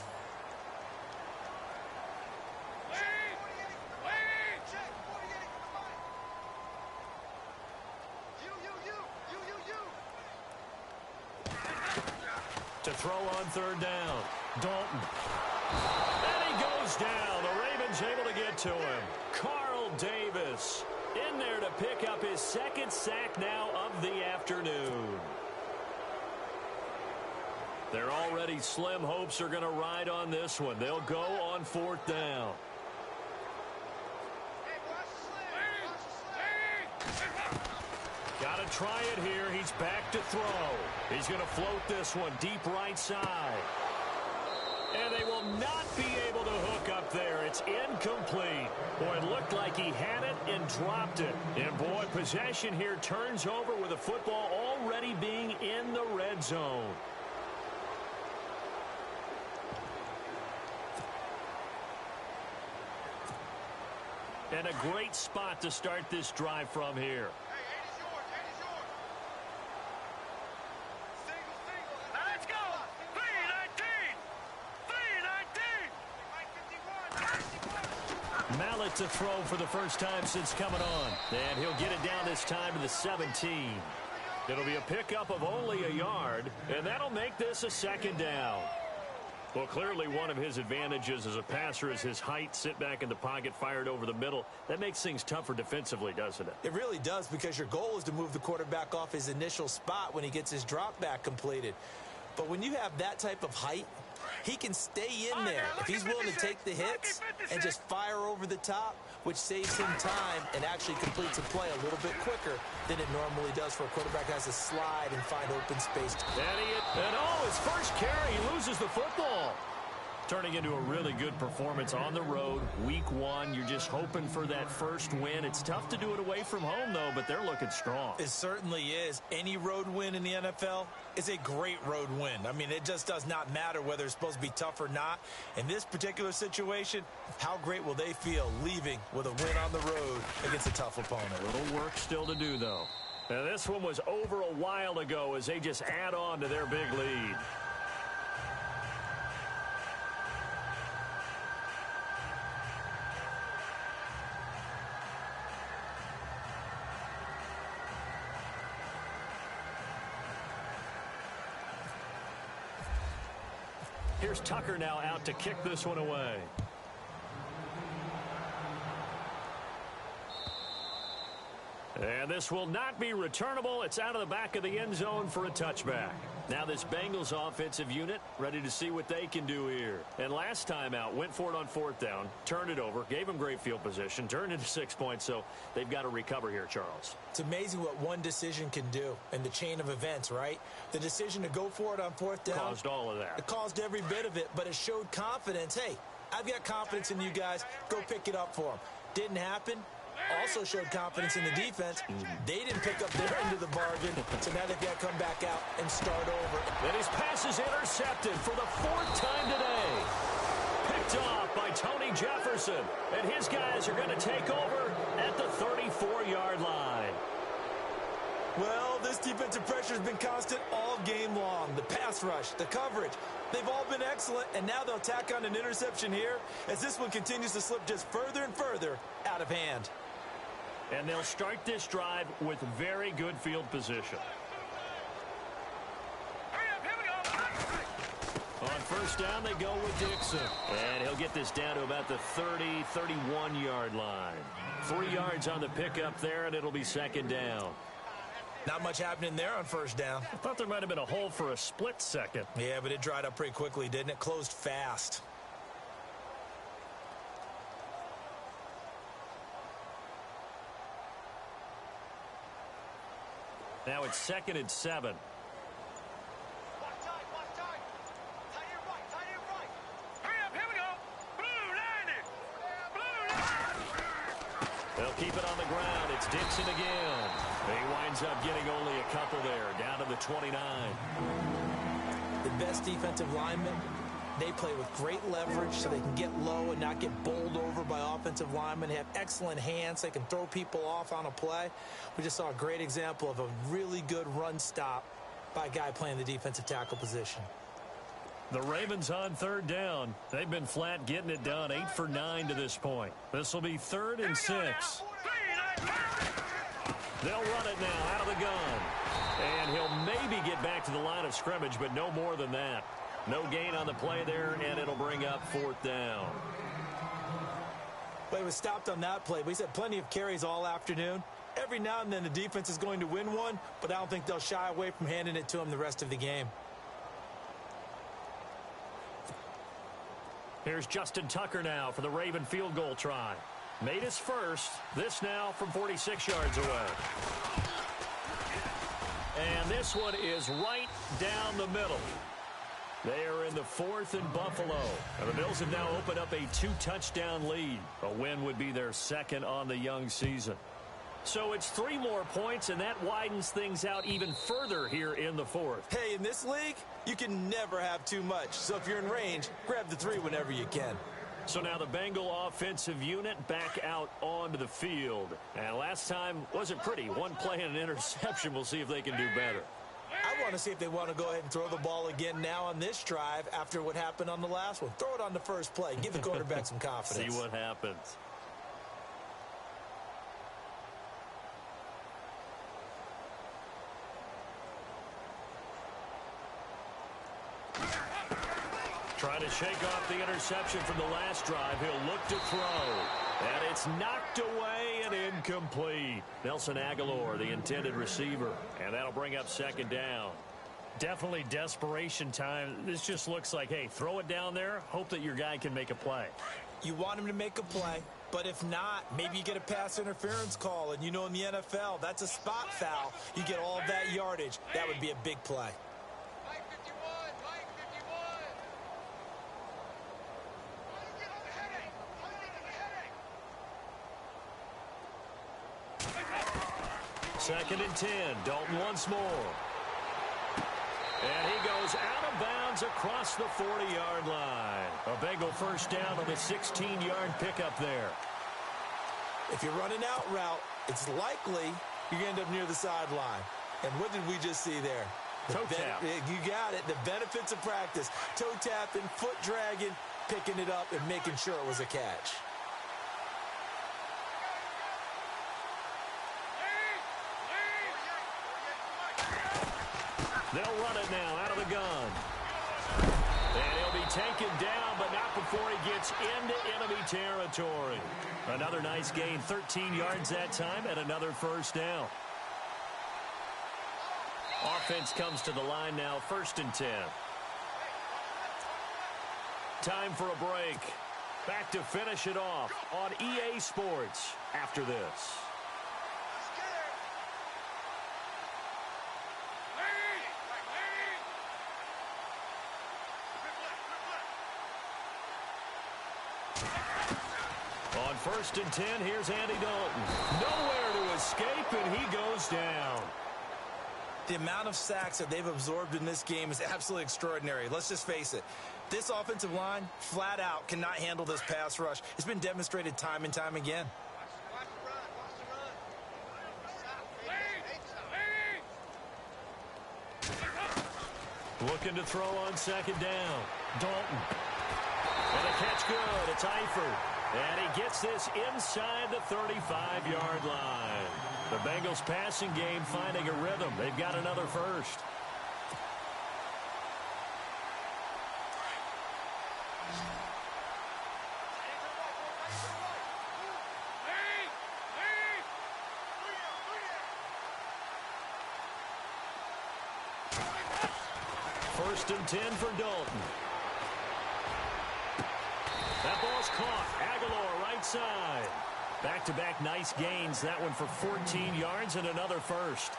To throw on third down. Dalton. And he goes down. The Ravens able to get to him. Carl Davis in there to pick up his second sack now of the afternoon. Their already slim hopes are going to ride on this one. They'll go on fourth down. Got to try it here. He's back to throw. He's going to float this one deep right side. And they will not be able to hook up there. It's incomplete. Boy, it looked like he had it and dropped it. And boy, possession here turns over with the football already being in the red zone. And a great spot to start this drive from here. Mallet to throw for the first time since coming on. And he'll get it down this time to the 17. It'll be a pickup of only a yard, and that'll make this a second down. Well, clearly one of his advantages as a passer is his height, sit back in the pocket, fired over the middle. That makes things tougher defensively, doesn't it? It really does, because your goal is to move the quarterback off his initial spot when he gets his drop back completed. But when you have that type of height, he can stay in there if he's willing to take the hits and just fire over the top, which saves him time and actually completes a play a little bit quicker than it normally does for a quarterback that has to slide and find open space. And his first carry, he loses the football. Turning into a really good performance on the road. Week 1, you're just hoping for that first win. It's tough to do it away from home, though, but they're looking strong. It certainly is. Any road win in the NFL is a great road win. I mean, it just does not matter whether it's supposed to be tough or not. In this particular situation, how great will they feel leaving with a win on the road against a tough opponent? A little work still to do, though. Now, this one was over a while ago as they just add on to their big lead. Here's Tucker now out to kick this one away. And this will not be returnable. It's out of the back of the end zone for a touchback. Now this Bengals offensive unit ready to see what they can do here. And last time out, went for it on 4th down, turned it over, gave them great field position, turned into 6 points, so they've got to recover here, Charles. It's amazing what one decision can do in the chain of events, right? The decision to go for it on 4th down. Caused all of that. It caused every bit of it, but it showed confidence. Hey, I've got confidence in you guys. Go pick it up for them. Didn't happen. Also showed confidence in the defense. They didn't pick up their end of the bargain, so now they've got to come back out and start over. And his pass is intercepted for the 4th time today. Picked off by Tony Jefferson, and his guys are going to take over at the 34-yard line. Well, this defensive pressure has been constant all game long. The pass rush, the coverage, they've all been excellent, and now they'll tack on an interception here as this one continues to slip just further and further out of hand. And they'll start this drive with very good field position. On 1st down, they go with Dixon. And he'll get this down to about the 30, 31-yard line. 3 yards on the pickup there, and it'll be 2nd down. Not much happening there on 1st down. I thought there might have been a hole for a split second. Yeah, but it dried up pretty quickly, didn't it? Closed fast. Now it's 2nd and 7. They'll keep it on the ground. It's Dixon again. He winds up getting only a couple there, down to the 29. The best defensive linemen, they play with great leverage so they can get low and not get bowled over by offensive linemen. They have excellent hands. They can throw people off on a play. We just saw a great example of a really good run stop by a guy playing the defensive tackle position. The Ravens on 3rd down. They've been flat getting it done, 8 for 9 to this point. This will be 3rd and 6. They'll run it now out of the gun. And he'll maybe get back to the line of scrimmage, but no more than that. No gain on the play there, and it'll bring up 4th down. But it was stopped on that play. He's had plenty of carries all afternoon. Every now and then the defense is going to win one, but I don't think they'll shy away from handing it to him the rest of the game. Here's Justin Tucker now for the Raven field goal try. Made his first. This now from 46 yards away. And this one is right down the middle. They are in the 4th and Buffalo. And the Bills have now opened up a 2-touchdown lead. A win would be their 2nd on the young season. So it's 3 more points, and that widens things out even further here in the 4th. Hey, in this league, you can never have too much. So if you're in range, grab the 3 whenever you can. So now the Bengal offensive unit back out onto the field. And last time wasn't pretty. One play and an interception. We'll see if they can do better. I want to see if they want to go ahead and throw the ball again now on this drive after what happened on the last one. Throw it on the first play. Give the quarterback some confidence. See what happens. Trying to shake off the interception from the last drive. He'll look to throw. And it's knocked away and incomplete. Nelson Aguilar, the intended receiver. And that'll bring up 2nd down. Definitely desperation time. This just looks like, hey, throw it down there. Hope that your guy can make a play. You want him to make a play, but if not, maybe you get a pass interference call. And you know in the NFL, that's a spot foul. You get all that yardage. That would be a big play. Second and 10. Dalton once more. And he goes out of bounds across the 40-yard line. A Bengal first down on the 16-yard pickup there. If you're running out route, it's likely you're going to end up near the sideline. And what did we just see there? Toe tap. You got it. The benefits of practice. Toe tapping, foot dragging, picking it up, and making sure it was a catch. They'll run it now out of the gun. And he'll be taken down, but not before he gets into enemy territory. Another nice gain, 13 yards that time, and another first down. Offense comes to the line now, 1st and 10. Time for a break. Back to finish it off on EA Sports after this. On 1st and 10, here's Andy Dalton. Nowhere to escape, and he goes down. The amount of sacks that they've absorbed in this game is absolutely extraordinary. Let's just face it. This offensive line, flat out, cannot handle this pass rush. It's been demonstrated time and time again. Looking to throw on 2nd down. Dalton. And a catch good. It's Eifert. And he gets this inside the 35-yard line. The Bengals passing game finding a rhythm. They've got another first. First and 10 for Dalton. That ball's caught. Aguilar right side. Back-to-back nice gains. That one for 14 yards and another first.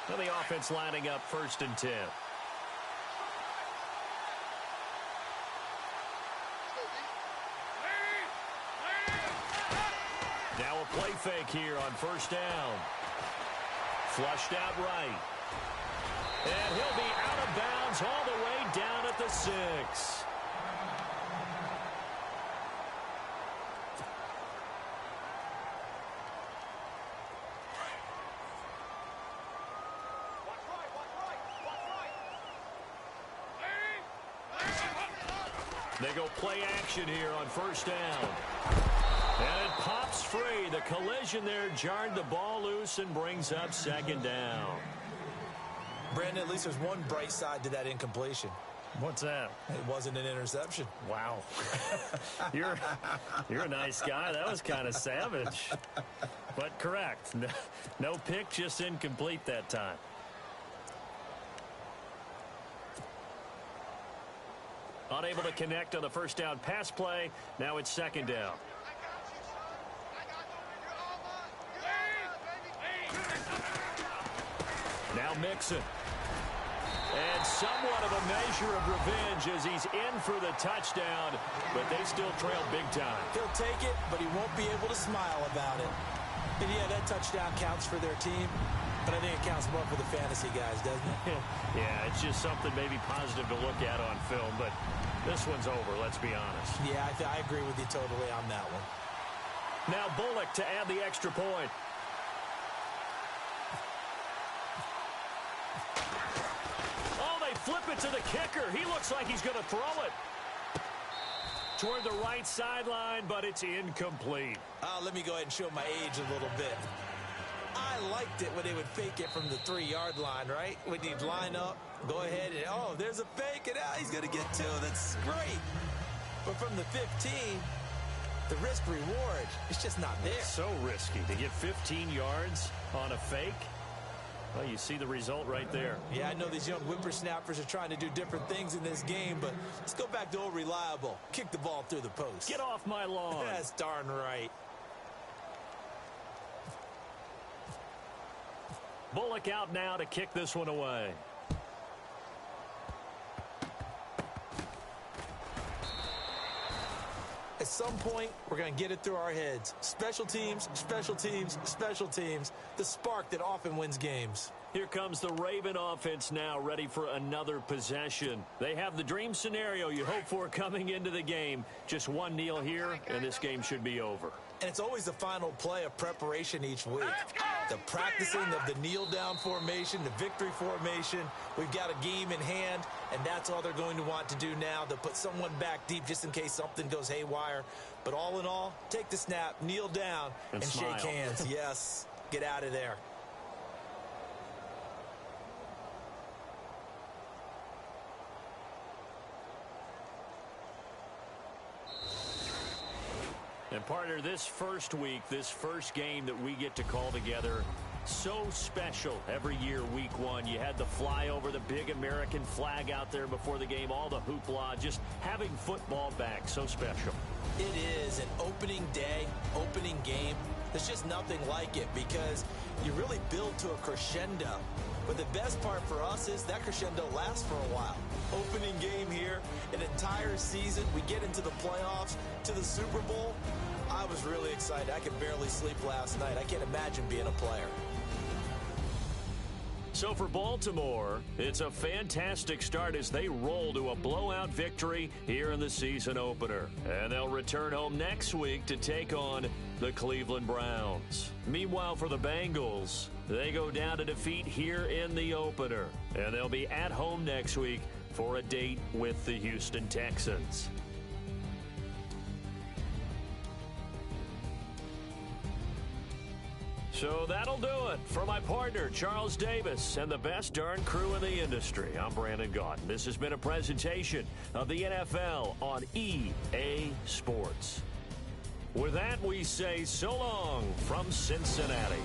Well, the offense lining up 1st and 10. Now a play fake here on 1st down. Flushed out right. And he'll be out of bounds all the way down at the 6. They go play action here on 1st down. And it pops free. The collision there jarred the ball loose and brings up 2nd down. Brandon, at least there's one bright side to that incompletion. What's that? It wasn't an interception. Wow. You're a nice guy. That was kind of savage. But correct. No pick, just incomplete that time. Unable to connect on the 1st down pass play. Now it's 2nd down. Now Mixon. And somewhat of a measure of revenge as he's in for the touchdown, but they still trail big time. He'll take it, but he won't be able to smile about it. And yeah, that touchdown counts for their team, but I think it counts more for the fantasy guys, doesn't it? Yeah, it's just something maybe positive to look at on film, but this one's over, let's be honest. Yeah, I agree with you totally on that one. Now Bullock to add the extra point. Flip it to the kicker. He looks like he's going to throw it toward the right sideline, but it's incomplete. Let me go ahead and show my age a little bit. I liked it when they would fake it from the 3-yard line, right? When you'd line up, go ahead and, oh, there's a fake, and he's going to get 2. That's great. But from the 15, the risk-reward, it's just not there. It's so risky to get 15 yards on a fake. Well, you see the result right there. Yeah, I know these young whippersnappers are trying to do different things in this game, but let's go back to old reliable. Kick the ball through the post. Get off my lawn. That's darn right. Bullock out now to kick this one away. At some point, we're going to get it through our heads. Special teams, special teams, special teams. The spark that often wins games. Here comes the Raven offense now, ready for another possession. They have the dream scenario you hope for coming into the game. Just one kneel here, and this game should be over. And it's always the final play of preparation each week. The practicing of the kneel-down formation, the victory formation. We've got a game in hand, and that's all they're going to want to do now. They'll put someone back deep just in case something goes haywire. But all in all, take the snap, kneel down, and shake hands. Yes, get out of there. And partner, this first week, this first game that we get to call together, so special every year, week one. You had the flyover, the big American flag out there before the game, all the hoopla, just having football back, so special. It is an opening day, opening game. There's just nothing like it because you really build to a crescendo. But the best part for us is that crescendo lasts for a while. Opening game here, an entire season. We get into the playoffs, to the Super Bowl. I was really excited. I could barely sleep last night. I can't imagine being a player. So for Baltimore, it's a fantastic start as they roll to a blowout victory here in the season opener. And they'll return home next week to take on the Cleveland Browns. Meanwhile, for the Bengals, they go down to defeat here in the opener. And they'll be at home next week for a date with the Houston Texans. So that'll do it for my partner, Charles Davis, and the best darn crew in the industry. I'm Brandon Gaudin. This has been a presentation of the NFL on EA Sports. With that, we say so long from Cincinnati.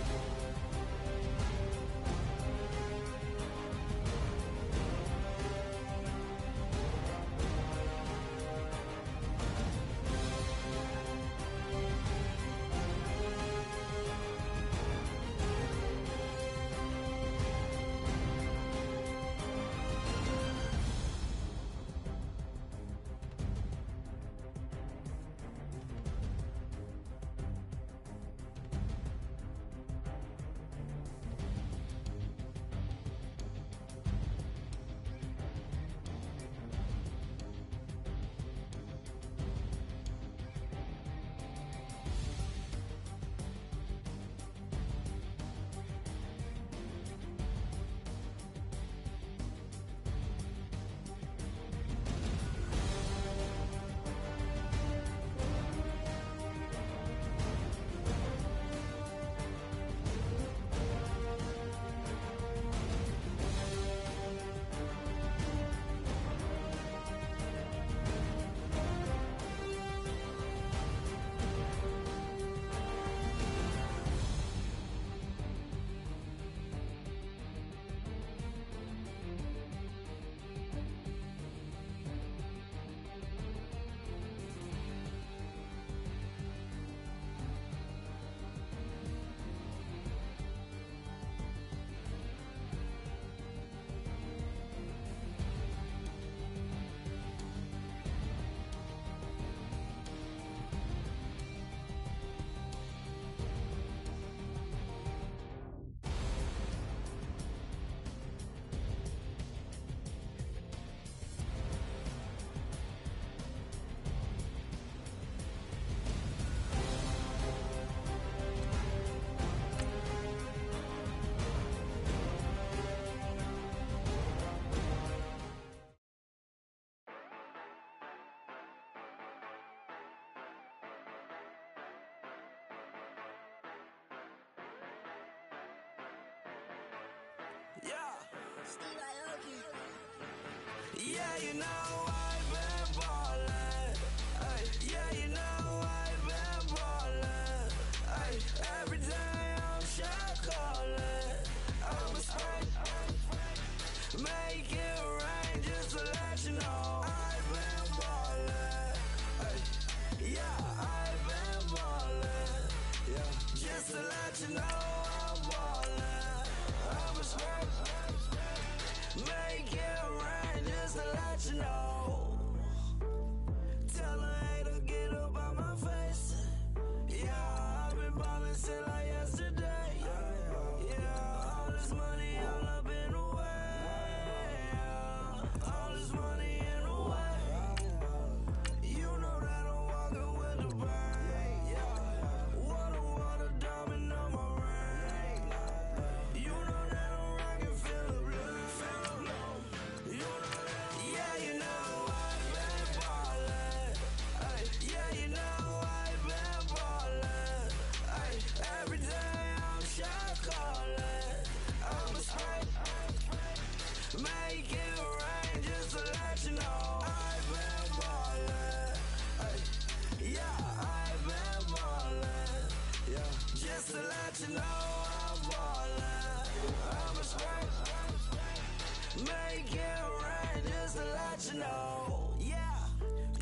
Yeah. Yeah, you know I've been ballin'. Ay, yeah, you know I've been ballin'. Ay, every day I'm shot callin'. I'm a spray. Make it rain just to let you know I've been ballin'. Ay, yeah, I've been ballin'. Yeah, just to let you know I'm ballin'. I'm a spray. Make it rain just to let you know. Tell a hater get up on my face. Yeah, I've been ballin' since like yesterday. Yeah, all this money, all just to let you know I'm ballin'. I'm a straight, make it rain, just to let you know. Yeah,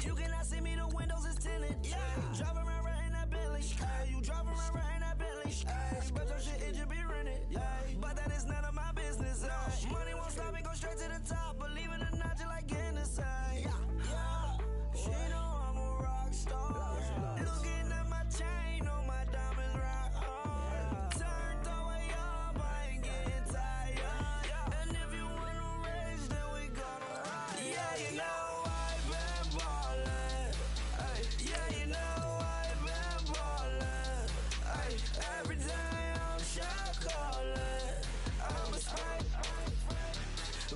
you cannot see me, the windows is tinted. Yeah, driving around right in that Bentley. Hey, you driving around right in that Bentley. Hey, but your shit, it just be rented. Yeah, but that is none of my business. Hey. Money won't stop me, go straight to the top. Believe it or not, you like getting the same. Yeah, she know I'm a rock star. Looking at my chain, on my diamonds rock hard. Turned the way up, I ain't getting tired. And if you wanna race, then we gonna ride. Yeah, you know I've been ballin'. Ay, yeah, you know I've been ballin'. Ay, every day I'm shot callin'. I'm a straight,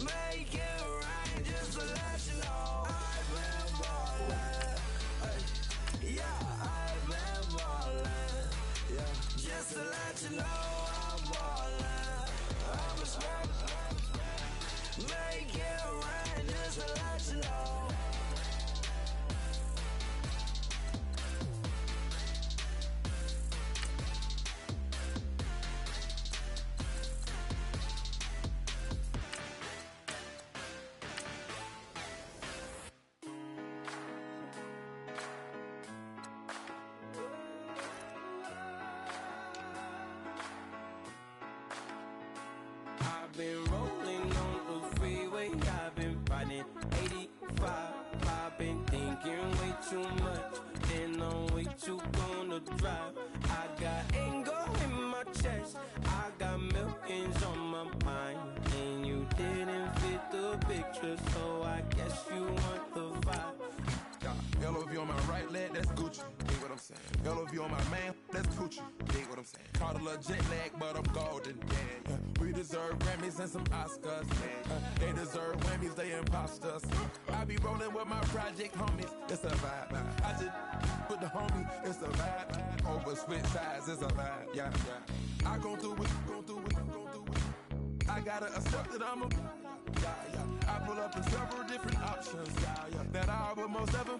make it rain, just to let you know I've been ballin'. Ay, yeah, I've been ballin'. Yeah, just to let you know I'm ballin'. I'm a straight, make it rain, just to let you know. I've been rolling on the freeway, I've been riding 85. I've been thinking way too much, and I'm way too gonna drive. I got anger in my chest, I got millions on my mind, and you didn't fit the picture, so I guess you want the vibe. LOV on my right leg, that's Gucci. Dig what I'm saying. LOV on my man, that's Gucci. Dig what I'm saying. Caught a little jet lag, but I'm golden. Yeah. We deserve Grammys and some Oscars. They deserve Whammies, they imposters. I be rolling with my project homies. It's a vibe. I just with the homie. It's a vibe. Over split sides, it's a vibe. Yeah. I gon' do it. I gotta accept that I'm a. I pull up in several different options. That I but most of them.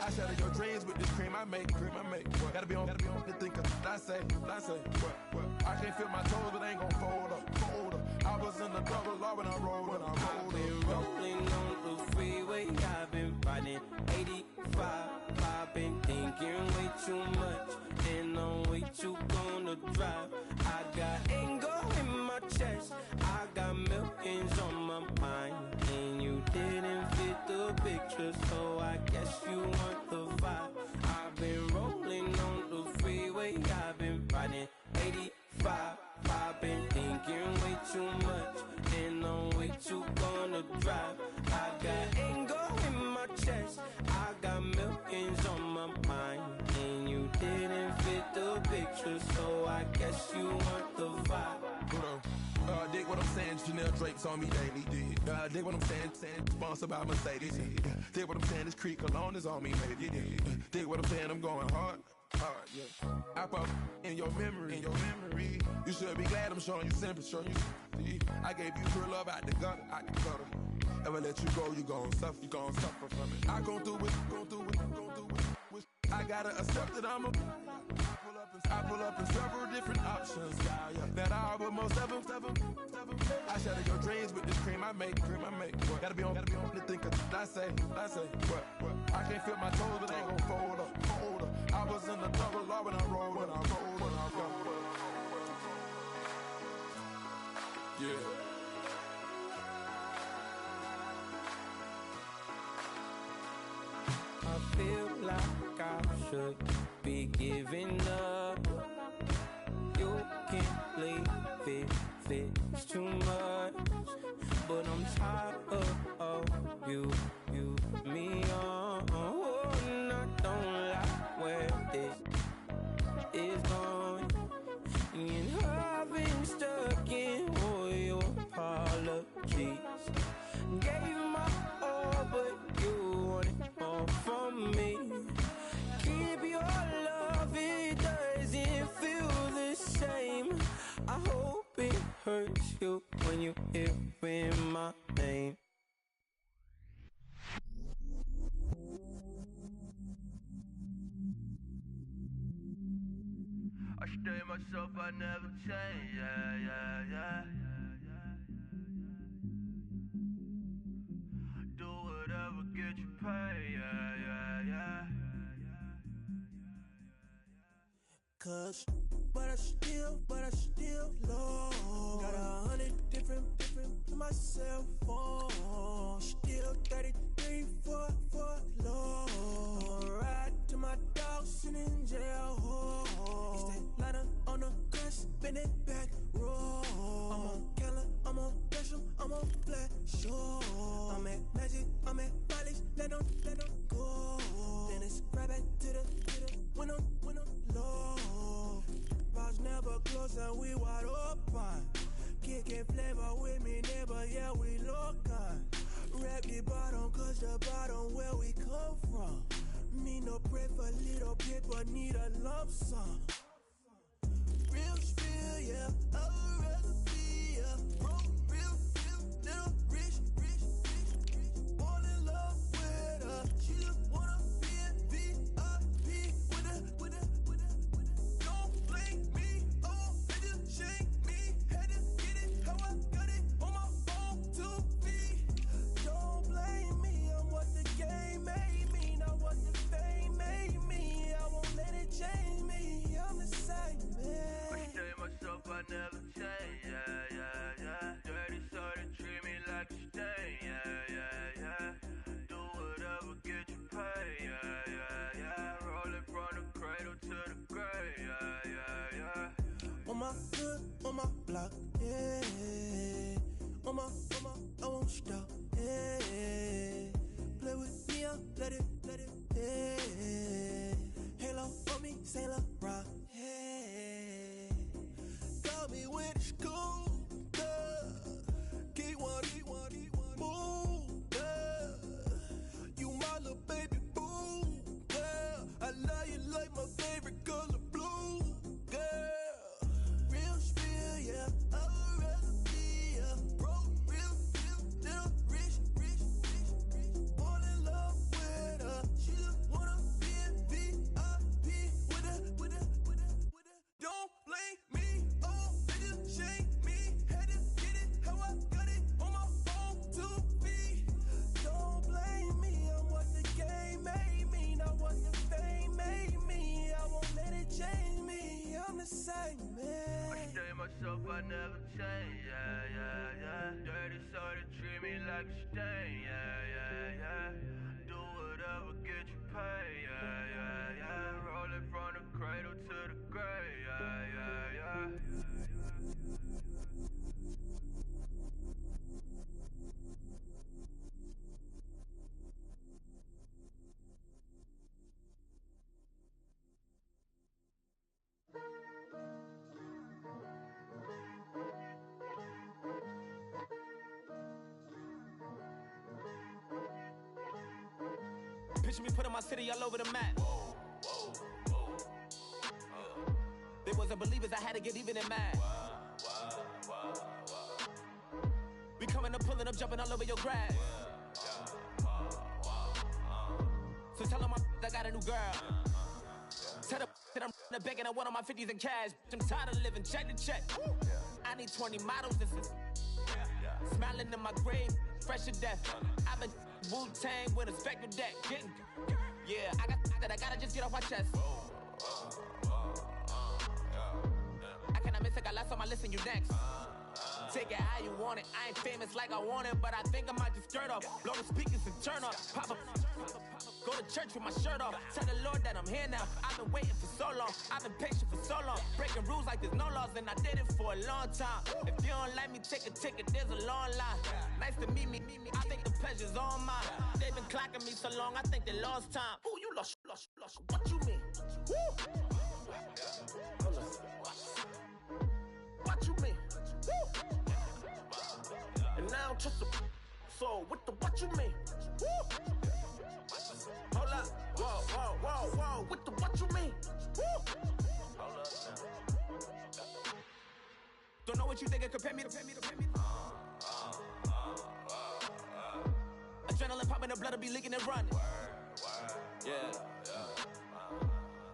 I shatter your dreams with this cream I make. What? Gotta be on the think of what I say. What? I can't feel my toes, but ain't gon' fold up. I was in the double law when I rolled. I've been rolling on the freeway, I've been riding 85. I've been thinking way too much, and I'm way too gonna drive. I got anger in my chest, I got millions on my mind, and you didn't fit the picture, so I guess you want the vibe. I've been rolling on the freeway, I've been riding 85. I've been thinking way too much, and I'm way too gonna drive. I got anger in my chest, I got millions on my mind, and you didn't fit the picture, so I guess you want the vibe. Dig what I'm saying, Chanel drapes on me daily. Dig what I'm saying, sponsored by Mercedes. Dig what I'm saying, this Creek Cologne is on me, baby. Dig what I'm saying, I'm going hard, yeah. I pop in your memory. You should be glad I'm showing you sympathy. I gave you pure love out the gutter. Ever let you go, you gon' suffer from it. I gon' do it. I gotta accept that I'm a. I pull up in several different options. That I but most of them. I shatter your dreams with this cream I make. What? Gotta be on the think of what I say. What? I can't feel my toes, but ain't gon' fold up. I was in the double law when I rolled. Yeah. I feel like I should be giving up. You can't leave it's too much. But I'm tired of you, me on. And I don't like where this is going. And I've been stuck in all your apologies. Gave my all, but you wanted more from me. Keep your love, it doesn't feel the same. I hope it hurts you when you hear my name. I stay myself, I never change, yeah. Do whatever, get you paid, yeah. Cause, but I still low. Got 100 different to my cell phone. Still 33 for low. I'ma ride to my dog sitting in jail. It's that liner on the grass, spin it back, roll. I'm on Keller, I'm on Gresham, I'm on Flat Shore. I'm at Magic, I'm at Mileage, let them go. Then it's right back to the when I'm low. Bars never close and we wide open. Kicking flavor with me, neighbor, yeah, we local. Rap the bottom, cause the bottom where we come from. Me no pray for little paper, need a lump sum. Real spill, yeah, I would rather be, yeah. Broke, real, little rich. Fall in love with her, she just wanna be in VIP with her. Don't blame me, oh, they just shame me. Had to get it, how I got it, on my own 2 feet. Don't blame me, I'm what the game made me, not what the fame made me. I won't let it change me, I'm the same, man. I stay myself, I never change, yeah. Dirty sorta treat me like a stain, yeah. Do whatever, get you paid, yeah. Rolling from the cradle to the grave, yeah. On my hood, on my block, yeah. On my, I won't stop, yeah. Play with me, I'll let it, yeah. Halo on me, Saint Laurent, yeah. Got me with the school, keep one, move, yeah. You my little baby boo, yeah. I love you like my favorite color blue, girl. Real spill, yeah, I would rather be, yeah. Broke, real, little rich. Fall in love with her, she just wanna be in VIP with her. Don't blame me, oh, they just shame me. Had to get it, how I got it, on my own 2 feet. Don't blame me, I'm what the game made me, not what the fame made me. I won't let it change me, I'm the same, I man. stay myself, I never change, yeah. Dirty sorta treat me like a stain, yeah. Do whatever, get you paid, yeah. Rolling from the cradle to the grave, yeah. Picture me putting my city all over the map. They wasn't believers, I had to get even in mad. We coming up, pulling up, jumping all over your grass. So tell them I got a new girl. Tell them that I'm begging at one of my 50s in cash. I'm tired of living check to check. I need 20 models, this is smiling in my grave, fresh to death. I've been Wu-Tang with a spectral deck. Yeah, I gotta just get off my chest. I cannot miss it, got last on my list and you next. Take it how you want it, I ain't famous like I want it, but I think I might just skirt off. Blow the speakers and turn up, pop up. Go to church with my shirt off. Tell the Lord that I'm here now. I've been waiting for so long. I've been patient for so long. Breaking rules like there's no laws, and I did it for a long time. If you don't like me, take a ticket. There's a long line. Nice to meet me. I think the pleasure's all mine. They've been clocking me so long. I think they lost time. Ooh, you lost. What you mean? Woo. What you mean? Woo. And now I don't trust the so what you mean? Woo. Hold up, whoa, what you mean? Woo. Hold up now. Don't know what you think, compare me to. Adrenaline popping, the blood will be leaking and running. Yeah.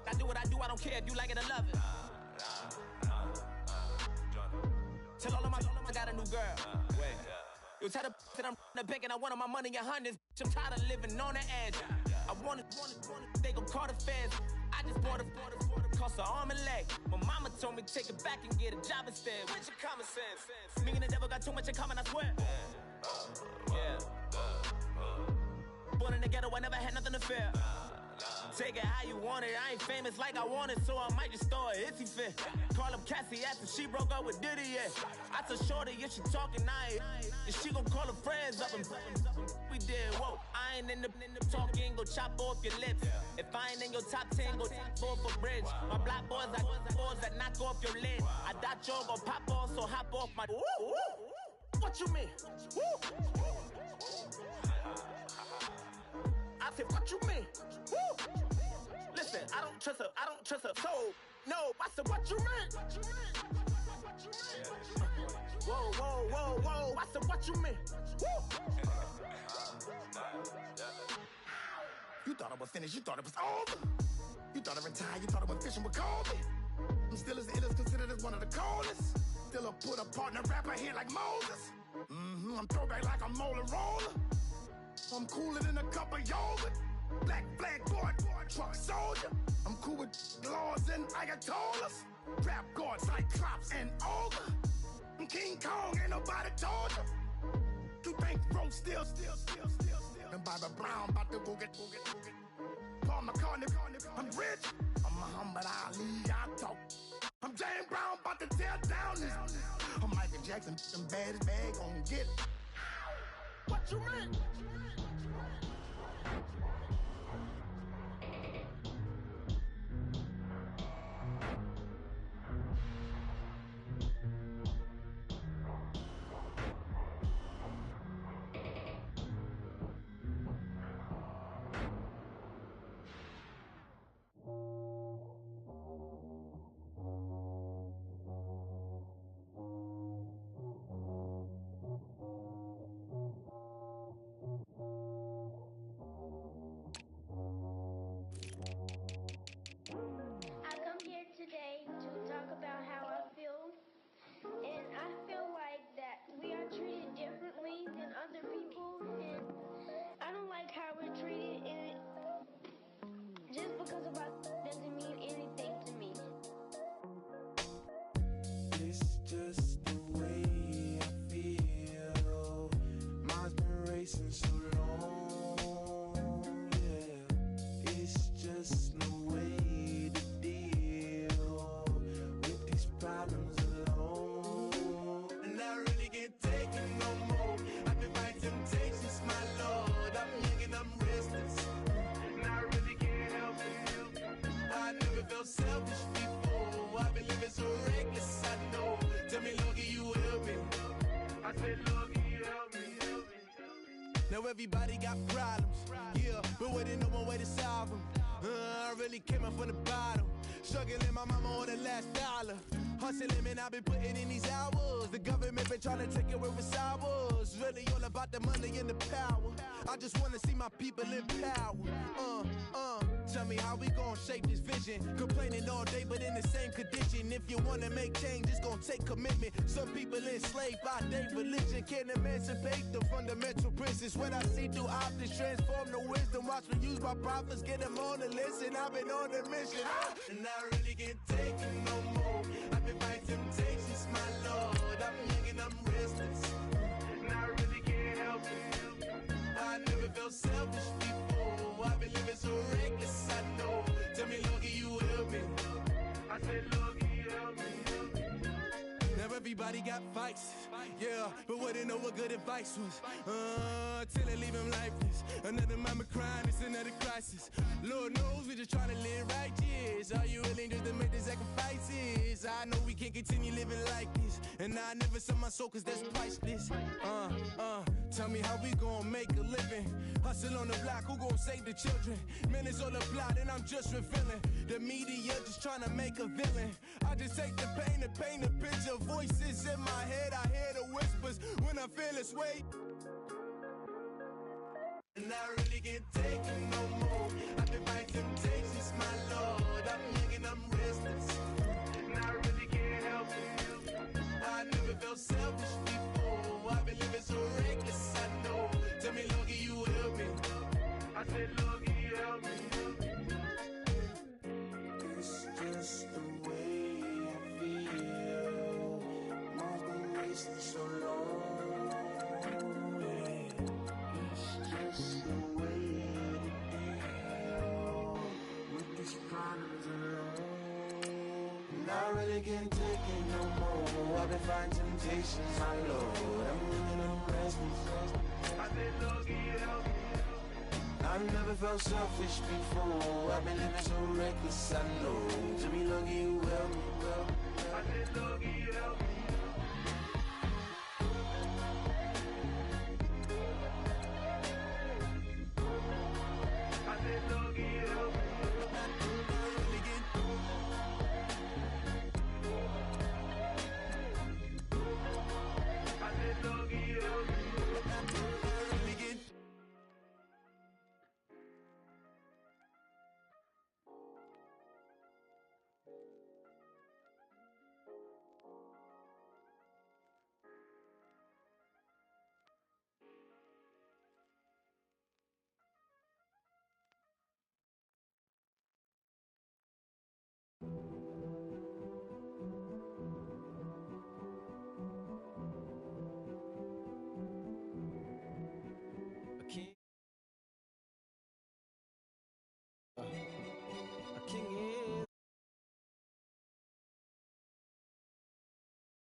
I do what I do, I don't care if you like it or love it. Tell all of my I got a new girl. Wait. You tell the that I'm the bank and I want all my money in hundreds. I'm tired of living on the edge. I want it, they gon' call the feds. I just bought a cost an arm and leg. My mama told me take it back and get a job instead. Where's your common sense? Me and the devil got too much in common, I swear. Yeah. Born in the ghetto, I never had nothing to fear. Take it how you want it. I ain't famous like I want it, so I might just throw it if he fit. Call up Cassie after she broke up with Diddy, yeah. I told Shorty if she talking, if she gon' call her friends up and we did, whoa. I ain't in the talking, go chop off your lips. If I ain't in your top 10, go top 4 for bridge. My black boys like boys that knock off your lid. I thought y'all gon' pop off, so hop off my. What you mean? I said, what you mean? Listen, I don't trust her, so no, I said, what you mean? Whoa, I said, what you mean? You thought I was finished, you thought it was over. You thought I retired, you thought I went fishing with Kobe. I'm still as ill as considered as one of the coldest. Still a put a partner rapper here like Moses. I'm throwback like a molar roller. I'm cooler than a cup of yogurt. Black flag board, truck soldier. I'm cool with laws and Ayatollahs. Rap god, Cyclops and ogre. I'm King Kong, ain't nobody told you. You think road still. And Bobby Brown about to go get. Paul McCartney, I'm rich. I'm Muhammad Ali, I talk. I'm James Brown, about to tear down this. I'm Michael Jackson, them baddest bag gon' get it. What you mean? Now everybody got problems, yeah, but waiting no one way to solve them. I really came up from the bottom, struggling my mama on the last dollar. Hustling, man, I've been putting in these hours. The government been trying to take away what's ours. Really all about the money and the power. I just wanna see my people in power. Tell me how we gon' shape this vision. Complaining all day, but in the same condition. If you wanna make change, it's gon' take commitment. Some people enslaved by their religion can't emancipate the fundamental principles. What I see through optics transform the wisdom. Watch me use my prophets, get them on the list, and I've been on the mission. And I really can't take it no more. I've been fighting temptations, my Lord. I'm young and I'm restless, and I really can't help it. I never felt selfish before. I've been living so reckless, I know. Tell me, Logie, you help me. I said, Logie, help me. Now everybody got fights, yeah, but wouldn't know what good advice was. Till they leave him lifeless. Another mama crying, it's another crisis. Lord knows we just trying to live righteous. Are you willing just to make the sacrifices? I know we can't continue living like this, and I never sell my soul cause that's priceless. Tell me how we gon' make a living. Hustle on the block, who gon' save the children? Minutes on the plot and I'm just revealing. The media just trying to make a villain. I just take the pain and paint a picture. Voices in my head, I hear the whispers when I feel this way. And I really can't take it no more. I've been fighting temptations, my Lord. I'm young and I'm restless, and I really can't help it. I never felt really can't take it no more. I've been fighting temptations, my Lord. I'm running on restless. I said, Lord, help me. I've never felt selfish before. I've been living so reckless, I know. To be lucky, you help me. I said, Lord, help me.